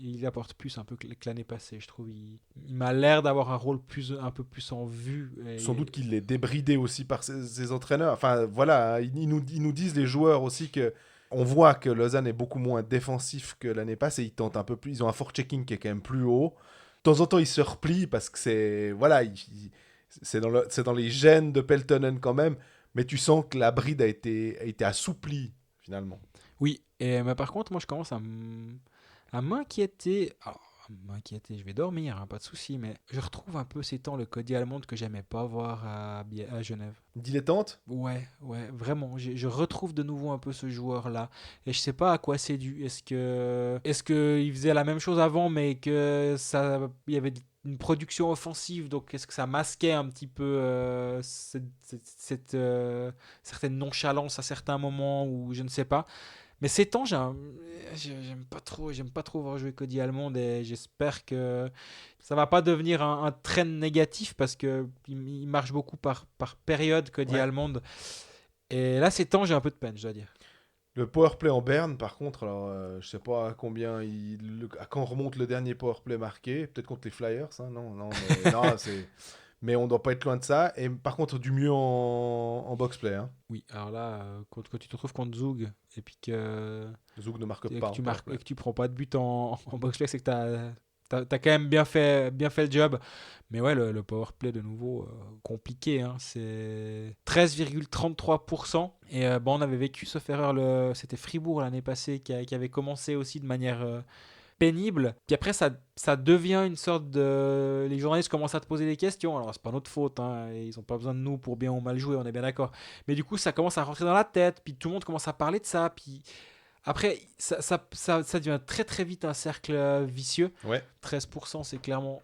Il apporte plus un peu que l'année passée, je trouve. Il m'a l'air d'avoir un rôle un peu plus en vue. Sans doute qu'il est débridé aussi par ses entraîneurs. Enfin voilà, ils nous disent les joueurs aussi que on voit que Lausanne est beaucoup moins défensif que l'année passée. Ils tentent un peu plus, ils ont un forechecking qui est quand même plus haut. De temps en temps, ils se replient parce que c'est voilà, c'est dans les gènes de Peltonen quand même. Mais tu sens que la bride a été assouplie finalement. Oui, mais par contre, moi, je commence à m'inquiéter. Alors, m'inquiéter, je vais dormir, hein, pas de souci, mais je retrouve un peu ces temps le Cody Almond que j'aimais pas voir à Genève. Dilettante? Ouais, vraiment, je retrouve de nouveau un peu ce joueur-là, et je sais pas à quoi c'est dû. Est-ce que il faisait la même chose avant, mais que ça, il y avait une production offensive, donc est-ce que ça masquait un petit peu certaine nonchalance à certains moments, ou je ne sais pas. Mais ces temps, j'aime pas trop voir jouer Cody Almond, et j'espère que ça va pas devenir un trend négatif, parce que il marche beaucoup par période, Cody Ouais. Almond. Et là, ces temps, j'ai un peu de peine, je dois dire. Le powerplay en Berne, par contre, alors je sais pas à à quand remonte le dernier powerplay marqué, peut-être contre les Flyers, hein, non, non, mais non, mais on doit pas être loin de ça. Et par contre, du mieux en box-play, hein. Oui, alors là, quand tu te retrouves contre Zug, et puis Zouk ne marque et pas que en tu marques et powerplay. que tu prends pas de but en box-play, c'est que t'as quand même bien fait le job. Mais ouais, le power play de nouveau, compliqué, hein. C'est 13,33%. Et bon, on avait vécu sauf erreur, c'était Fribourg l'année passée qui avait commencé aussi de manière pénible. Puis après, ça devient une sorte de. Les journalistes commencent à te poser des questions. Alors, c'est pas notre faute, hein, et ils ont pas besoin de nous pour bien ou mal jouer, on est bien d'accord. Mais du coup, ça commence à rentrer dans la tête. Puis tout le monde commence à parler de ça. Puis après, ça devient très très vite un cercle vicieux. Ouais. 13%, c'est clairement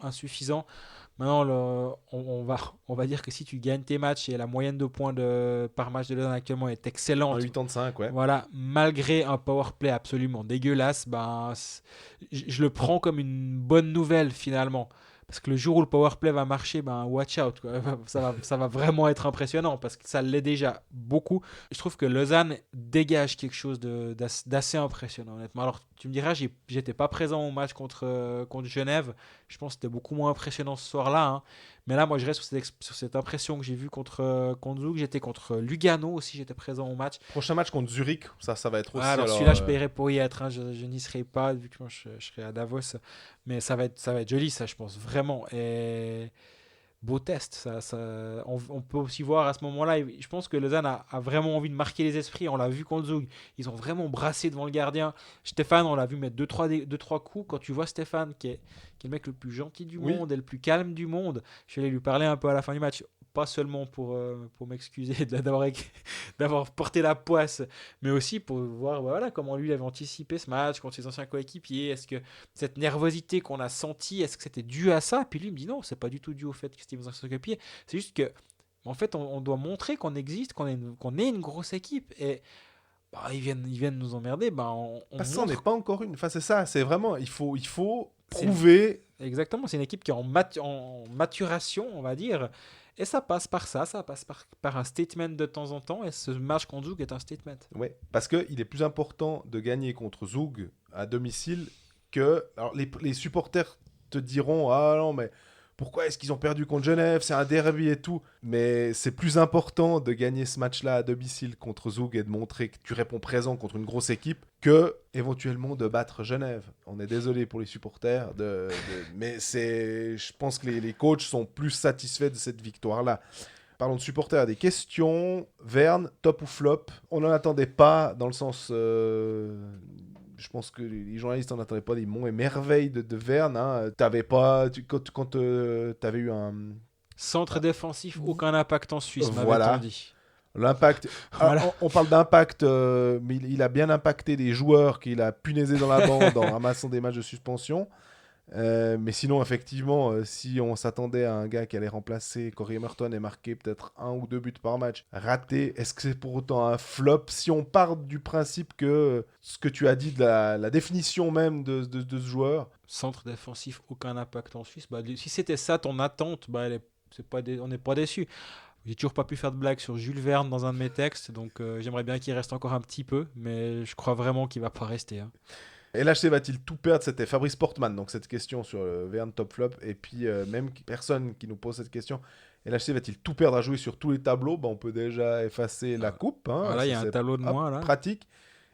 insuffisant. Maintenant, on va dire que si tu gagnes tes matchs, et la moyenne de points par match de Lausanne actuellement est En excellente, 85, ouais. voilà, malgré un power play absolument dégueulasse, ben, je le prends comme une bonne nouvelle finalement. Parce que le jour où le power play va marcher, ben watch out, quoi. Ça va vraiment être impressionnant, parce que ça l'est déjà beaucoup. Je trouve que Lausanne dégage quelque chose d'assez impressionnant, honnêtement. Alors, tu me diras, j'étais pas présent au match contre Genève. Je pense que c'était beaucoup moins impressionnant ce soir-là, hein. Mais là, moi, je reste sur cette impression que j'ai vue contre Zug. J'étais contre Lugano aussi, j'étais présent au match. Prochain match contre Zurich, ça va être Ah, aussi. alors Alors, celui-là, je paierai pour y être, hein. Je n'y serai pas, vu que moi, je serai à Davos. Mais ça va être joli, ça, je pense, vraiment. Et beau test. On peut aussi voir à ce moment-là, je pense que Lausanne a vraiment envie de marquer les esprits. On l'a vu contre Zug. Ils ont vraiment brassé devant le gardien. Stéphane, on l'a vu mettre 2-3 coups. Quand tu vois Stéphane, qui est le mec le plus gentil du oui, monde et le plus calme du monde, je suis allé lui parler un peu à la fin du match. Pas seulement pour m'excuser d'avoir porté la poisse, mais aussi pour voir, voilà, comment lui il avait anticipé ce match contre ses anciens coéquipiers. Est-ce que cette nervosité qu'on a sentie, est-ce que c'était dû à ça? Puis lui il me dit non, c'est pas du tout dû au fait que Steven anciens coéquipiers. C'est juste que, en fait, on doit montrer qu'on existe, qu'on est une grosse équipe. Et bah, ils viennent nous emmerder. Bah, on parce que ça, on n'est montre. pas encore une. Enfin, c'est ça, c'est vraiment. Il faut C'est prouver. exactement, c'est une équipe qui est en maturation, on va dire. Et ça passe par ça passe par un statement de temps en temps. Et ce match contre Zug est un statement. Ouais, parce qu'il est plus important de gagner contre Zug à domicile que. Alors, les supporters te diront: ah non, mais pourquoi est-ce qu'ils ont perdu contre Genève? C'est un derby et tout. Mais c'est plus important de gagner ce match-là à domicile contre Zug et de montrer que tu réponds présent contre une grosse équipe que éventuellement de battre Genève. On est désolé pour les supporters, mais je pense que les coachs sont plus satisfaits de cette victoire-là. Parlons de supporters, des questions. Verne, top ou flop? On n'en attendait pas, dans le sens. Je pense que les journalistes n'en attendaient pas des monts et merveilles de Verne, hein. T'avais pas. Quand t'avais eu un. Centre défensif, aucun impact en Suisse, m'avait-on Voilà. dit. L'impact. Voilà. On parle d'impact, mais il a bien impacté des joueurs qu'il a punaisé dans la bande en ramassant des matchs de suspension. Mais sinon, effectivement, si on s'attendait à un gars qui allait remplacer Corey Emerton et marquer peut-être 1 ou 2 buts par match, raté, est-ce que c'est pour autant un flop? Si on part du principe que ce que tu as dit de la définition même de ce joueur, Centre défensif, aucun impact en Suisse. Bah, si c'était ça ton attente, bah, on n'est pas déçu. J'ai toujours pas pu faire de blague sur Jules Verne dans un de mes textes, donc j'aimerais bien qu'il reste encore un petit peu, mais je crois vraiment qu'il va pas rester, hein. LHC va-t-il tout perdre? C'était Fabrice Portman, donc cette question sur Verne top flop. Et puis, même personne qui nous pose cette question, LHC va-t-il tout perdre à jouer sur tous les tableaux? On peut déjà effacer la coupe, hein, Voilà, il y ça, a un c'est tableau de moi là. pratique.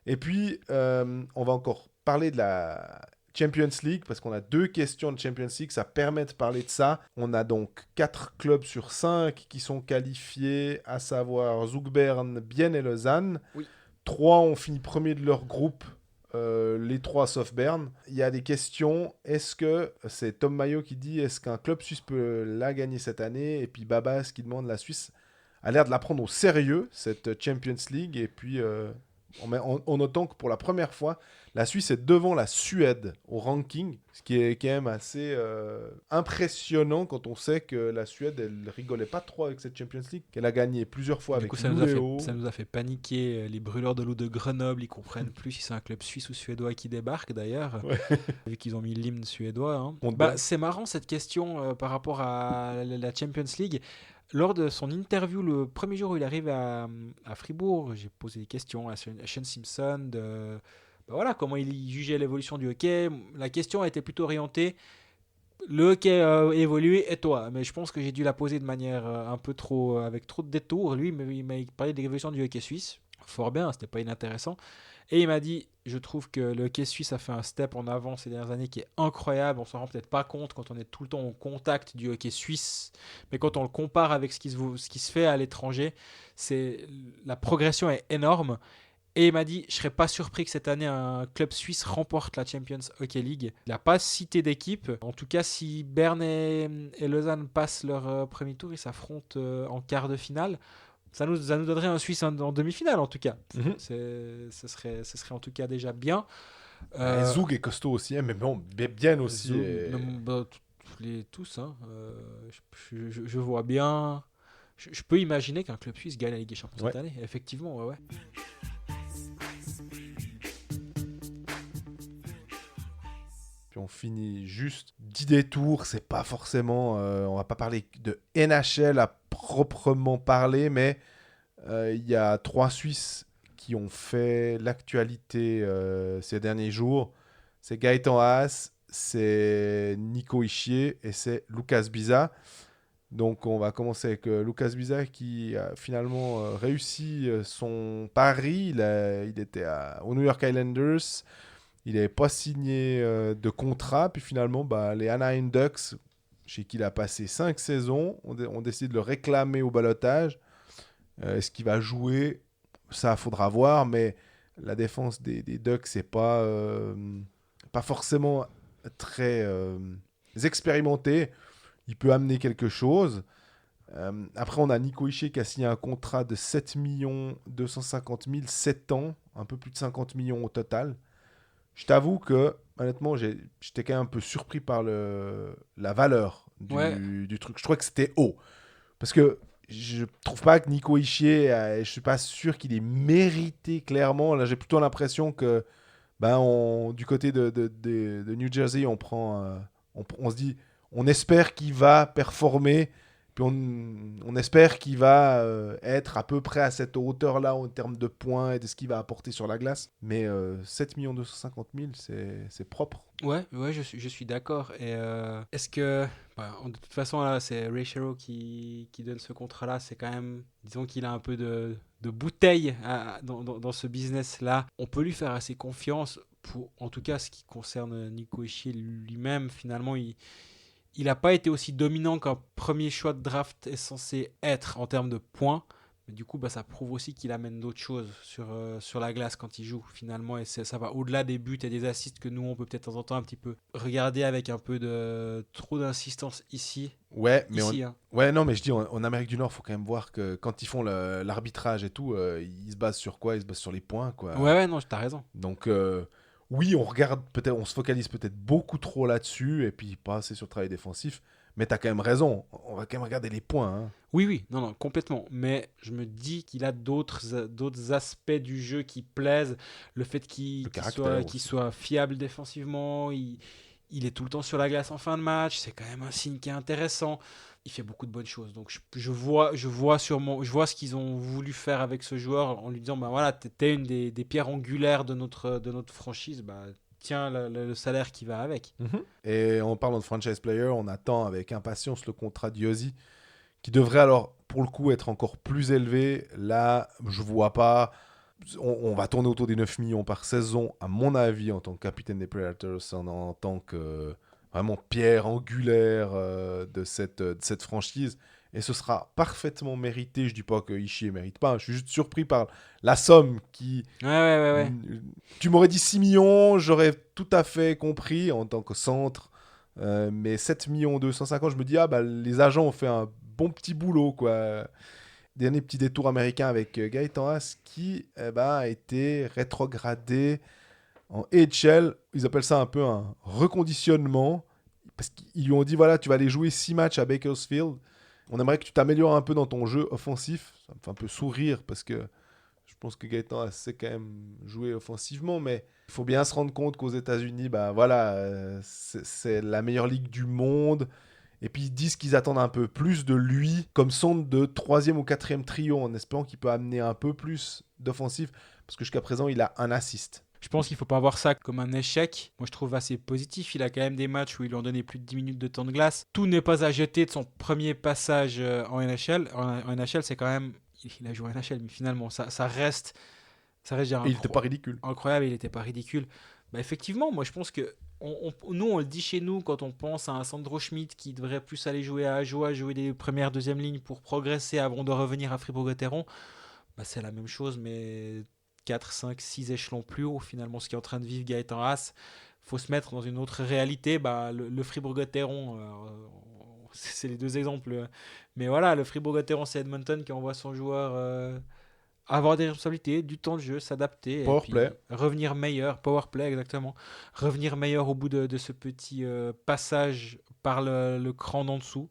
Et puis, on va encore parler de la Champions League, parce qu'on a 2 questions de Champions League, ça permet de parler de ça. On a donc 4 clubs sur 5 qui sont qualifiés, à savoir Zug, Berne, Bienne et Lausanne. Oui. 3 ont fini premier de leur groupe, les 3 sauf Berne. Il y a des questions. Est-ce que c'est Tom Maillot qui dit est-ce qu'un club suisse peut la gagner cette année? Et puis Babas qui demande la Suisse a l'air de la prendre au sérieux, cette Champions League. Et puis en notant que pour la première fois, la Suisse est devant la Suède au ranking, ce qui est quand même assez impressionnant quand on sait que la Suède, elle rigolait pas trop avec cette Champions League, qu'elle a gagné plusieurs fois Du avec coup, Luleå. ça nous a fait paniquer. Les brûleurs de loups de Grenoble, ils comprennent plus si c'est un club suisse ou suédois qui débarque d'ailleurs, Ouais. vu qu'ils ont mis l'hymne suédois. Hein. Contre Bah, Berne. c'est marrant cette question par rapport à la Champions League. Lors de son interview, le premier jour où il arrive à Fribourg, j'ai posé des questions à Shane Simpson de bah voilà, comment il jugeait l'évolution du hockey. La question a été plutôt orientée le hockey a évolué et toi. Mais je pense que j'ai dû la poser de manière un peu trop, avec trop de détours. Lui, il m'a parlé de l'évolution du hockey suisse. Fort bien, c'était pas inintéressant. Et il m'a dit, je trouve que le hockey suisse a fait un step en avant ces dernières années qui est incroyable. On s'en rend peut-être pas compte quand on est tout le temps au contact du hockey suisse. Mais quand on le compare avec ce qui se fait à l'étranger, la progression est énorme. Et il m'a dit, je serais pas surpris que cette année un club suisse remporte la Champions Hockey League. Il n'a pas cité d'équipe. En tout cas, si Berne et Lausanne passent leur premier tour, ils s'affrontent en quart de finale. Ça nous donnerait un Suisse en demi-finale en tout cas. Mhm. Ce serait en tout cas déjà bien. Zug est costaud aussi, hein, mais bon, bien aussi. Zoom, bah, tous. Hein. Je vois bien. Je peux imaginer qu'un club suisse gagne la Ligue des Champions Ouais. cette année. Effectivement, ouais. Puis on finit juste 10 détours, c'est pas forcément... on va pas parler de NHL à proprement parler, mais il y a 3 Suisses qui ont fait l'actualité ces derniers jours. C'est Gaëtan Haas, c'est Nico Hischier et c'est Lucas Biza. Donc on va commencer avec Lucas Biza qui a finalement réussi son pari. Il était aux New York Islanders. Il n'avait pas signé de contrat. Puis finalement, les Anaheim Ducks, chez qui il a passé 5 saisons, ont décidé de le réclamer au balotage. Est-ce qu'il va jouer? Ça, faudra voir. Mais la défense des Ducks, c'est pas forcément très expérimenté. Il peut amener quelque chose. Après, on a Nico Hischier qui a signé un contrat de 7 250 000, 7 ans, un peu plus de 50 millions au total. Je t'avoue que, honnêtement, j'étais quand même un peu surpris par la valeur Ouais, du truc. Je trouvais que c'était haut. Parce que je trouve pas que Nico Hischier, je suis pas sûr qu'il ait mérité clairement. Là, j'ai plutôt l'impression que du côté de New Jersey, on se dit, on espère qu'il va performer, puis on espère qu'il va être à peu près à cette hauteur-là en termes de points et de ce qu'il va apporter sur la glace. Mais 7 250 000, c'est propre. ouais, je suis d'accord. Et est-ce que, de toute façon, là, c'est Ray Shero qui donne ce contrat-là. C'est quand même, disons qu'il a un peu de bouteille dans ce business-là. On peut lui faire assez confiance pour, en tout cas, ce qui concerne Nico Hischier lui-même. Finalement, il n'a pas été aussi dominant qu'un premier choix de draft est censé être en termes de points. Mais du coup, ça prouve aussi qu'il amène d'autres choses sur la glace quand il joue, finalement. Et ça va au-delà des buts et des assists que nous, on peut peut-être de temps en temps un petit peu regarder avec un peu de trop d'insistance ici. Ouais, mais Hein. ouais, non, mais je dis, en Amérique du Nord, faut quand même voir que quand ils font l'arbitrage et tout, ils se basent sur quoi? Ils se basent sur les points, quoi. Ouais, non, t'as raison. Donc, oui, on regarde peut-être, on se focalise peut-être beaucoup trop là-dessus et puis pas assez sur le travail défensif. Mais t'as quand même raison. On va quand même regarder les points, hein. Oui, non, complètement. Mais je me dis qu'il a d'autres aspects du jeu qui plaisent. Le fait Le caractère qu'il aussi. soit fiable défensivement, il est tout le temps sur la glace en fin de match. C'est quand même un signe qui est intéressant. Il fait beaucoup de bonnes choses. Donc je vois ce qu'ils ont voulu faire avec ce joueur en lui disant, voilà, t'es une des pierres angulaires de notre franchise. Tiens le salaire qui va avec. Mhm. Et en parlant de franchise player, on attend avec impatience le contrat d'Yossi, qui devrait alors, pour le coup, être encore plus élevé. Là, je vois pas. On va tourner autour des 9 millions par saison, à mon avis, en tant que capitaine des Predators, en tant que vraiment pierre angulaire de cette franchise. et ce sera parfaitement mérité. Je dis pas que Ishii ne mérite pas, je suis juste surpris par la somme qui... Ouais. Tu m'aurais dit 6 millions, j'aurais tout à fait compris en tant que centre, mais 7 millions 250, je me dis, les agents ont fait un bon petit boulot, quoi. Dernier petit détour américain avec Gaëtan Haas qui a été rétrogradé en AHL. Ils appellent ça un peu un reconditionnement, parce qu'ils lui ont dit, voilà, tu vas aller jouer 6 matchs à Bakersfield. On aimerait que tu t'améliores un peu dans ton jeu offensif. Ça me fait un peu sourire, parce que je pense que Gaëtan sait quand même jouer offensivement, mais il faut bien se rendre compte qu'aux États-Unis, c'est la meilleure ligue du monde. Et puis ils disent qu'ils attendent un peu plus de lui comme sonde de 3e ou 4e trio, en espérant qu'il peut amener un peu plus d'offensif, parce que jusqu'à présent, il a un assist. Je pense qu'il ne faut pas voir ça comme un échec. Moi, je trouve assez positif. Il a quand même des matchs où ils lui ont donné plus de 10 minutes de temps de glace. Tout n'est pas à jeter de son premier passage en NHL. En NHL, c'est quand même... Il a joué en NHL, mais finalement, ça reste... Et il n'était pas ridicule. Incroyable, il n'était pas ridicule. Effectivement, moi, je pense que... nous, on le dit chez nous quand on pense à un Sandro Schmidt qui devrait plus aller jouer à Ajoie, jouer des premières, deuxième lignes pour progresser avant de revenir à Fribourg-Gotteron. C'est la même chose, mais 4, 5, 6 échelons plus haut, finalement, ce qui est en train de vivre Gaëtan Haas. Il faut se mettre dans une autre réalité. Le Fribourg-Gotteron, c'est les deux exemples. Mais voilà, le Fribourg-Gotteron, c'est Edmonton qui envoie son joueur avoir des responsabilités, du temps de jeu, s'adapter. Powerplay. Revenir meilleur. Powerplay, exactement. Revenir meilleur au bout de ce petit passage par le cran d'en dessous.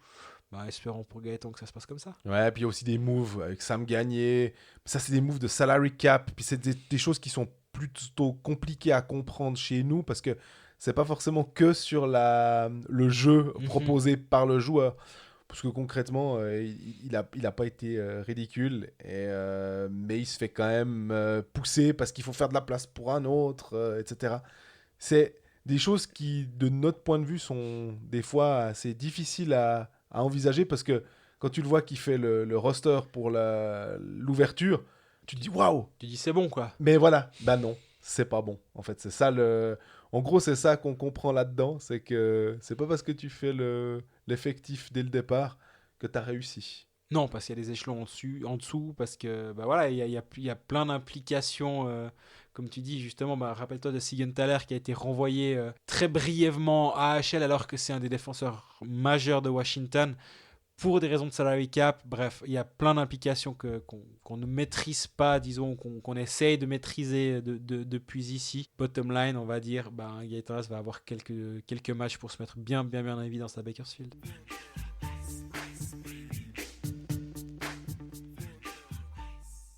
Espérons pour Gaëtan que ça se passe comme ça. Ouais, puis il y a aussi des moves avec Sam Gagné. Ça, c'est des moves de salary cap. Puis c'est des choses qui sont plutôt compliquées à comprendre chez nous, parce que c'est pas forcément que sur le jeu proposé par le joueur. Parce que concrètement, il a pas été ridicule, mais il se fait quand même pousser parce qu'il faut faire de la place pour un autre, etc. C'est des choses qui, de notre point de vue, sont des fois assez difficiles à envisager, parce que quand tu le vois qui fait le roster pour l'ouverture, tu te dis waouh! Tu dis c'est bon, quoi. Mais voilà, non, c'est pas bon. En fait, c'est ça En gros, c'est ça qu'on comprend là-dedans, c'est que c'est pas parce que tu fais l'effectif dès le départ que tu as réussi. Non, parce qu'il y a des échelons en dessous, parce que il y a plein d'implications, comme tu dis justement. Rappelle-toi de Siegenthaler qui a été renvoyé très brièvement à AHL alors que c'est un des défenseurs majeurs de Washington pour des raisons de salary cap. Bref, il y a plein d'implications qu'on ne maîtrise pas, disons, qu'on essaye de maîtriser depuis ici. Bottom line, on va dire, Gaëtan va avoir quelques matchs pour se mettre bien en évidence à Bakersfield.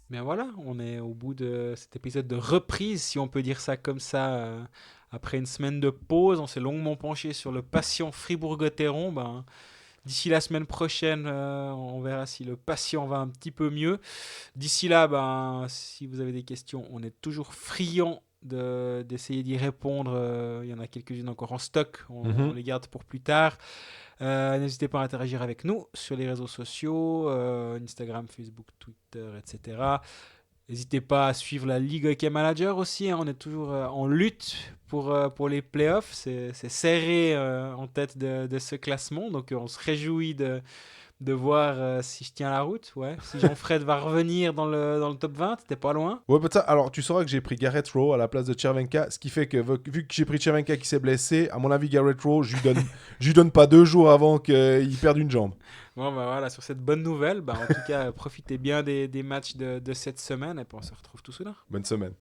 Mais voilà, on est au bout de cet épisode de reprise, si on peut dire ça comme ça. Après une semaine de pause, on s'est longuement penché sur le patient Fribourg-Gotteron. D'ici la semaine prochaine, on verra si le patient va un petit peu mieux. D'ici là, si vous avez des questions, on est toujours friand d'essayer d'y répondre. Il y en a quelques-unes encore en stock, on les garde pour plus tard. N'hésitez pas à interagir avec nous sur les réseaux sociaux, Instagram, Facebook, Twitter, etc. N'hésitez pas à suivre la Ligue Hockey Manager aussi, on est toujours en lutte pour les playoffs. C'est serré en tête de ce classement, donc on se réjouit de voir si je tiens la route. Ouais. Si Jean-Fred va revenir dans le top 20, t'es pas loin. Ouais, alors tu sauras que j'ai pris Garrett Rowe à la place de Chervenka, ce qui fait que vu que j'ai pris Chervenka qui s'est blessé, à mon avis Garrett Rowe, je lui donne pas 2 jours avant qu'il perde une jambe. Bon, voilà, sur cette bonne nouvelle, en tout cas, profitez bien des matchs de cette semaine, et puis on se retrouve tout soudain. Bonne semaine.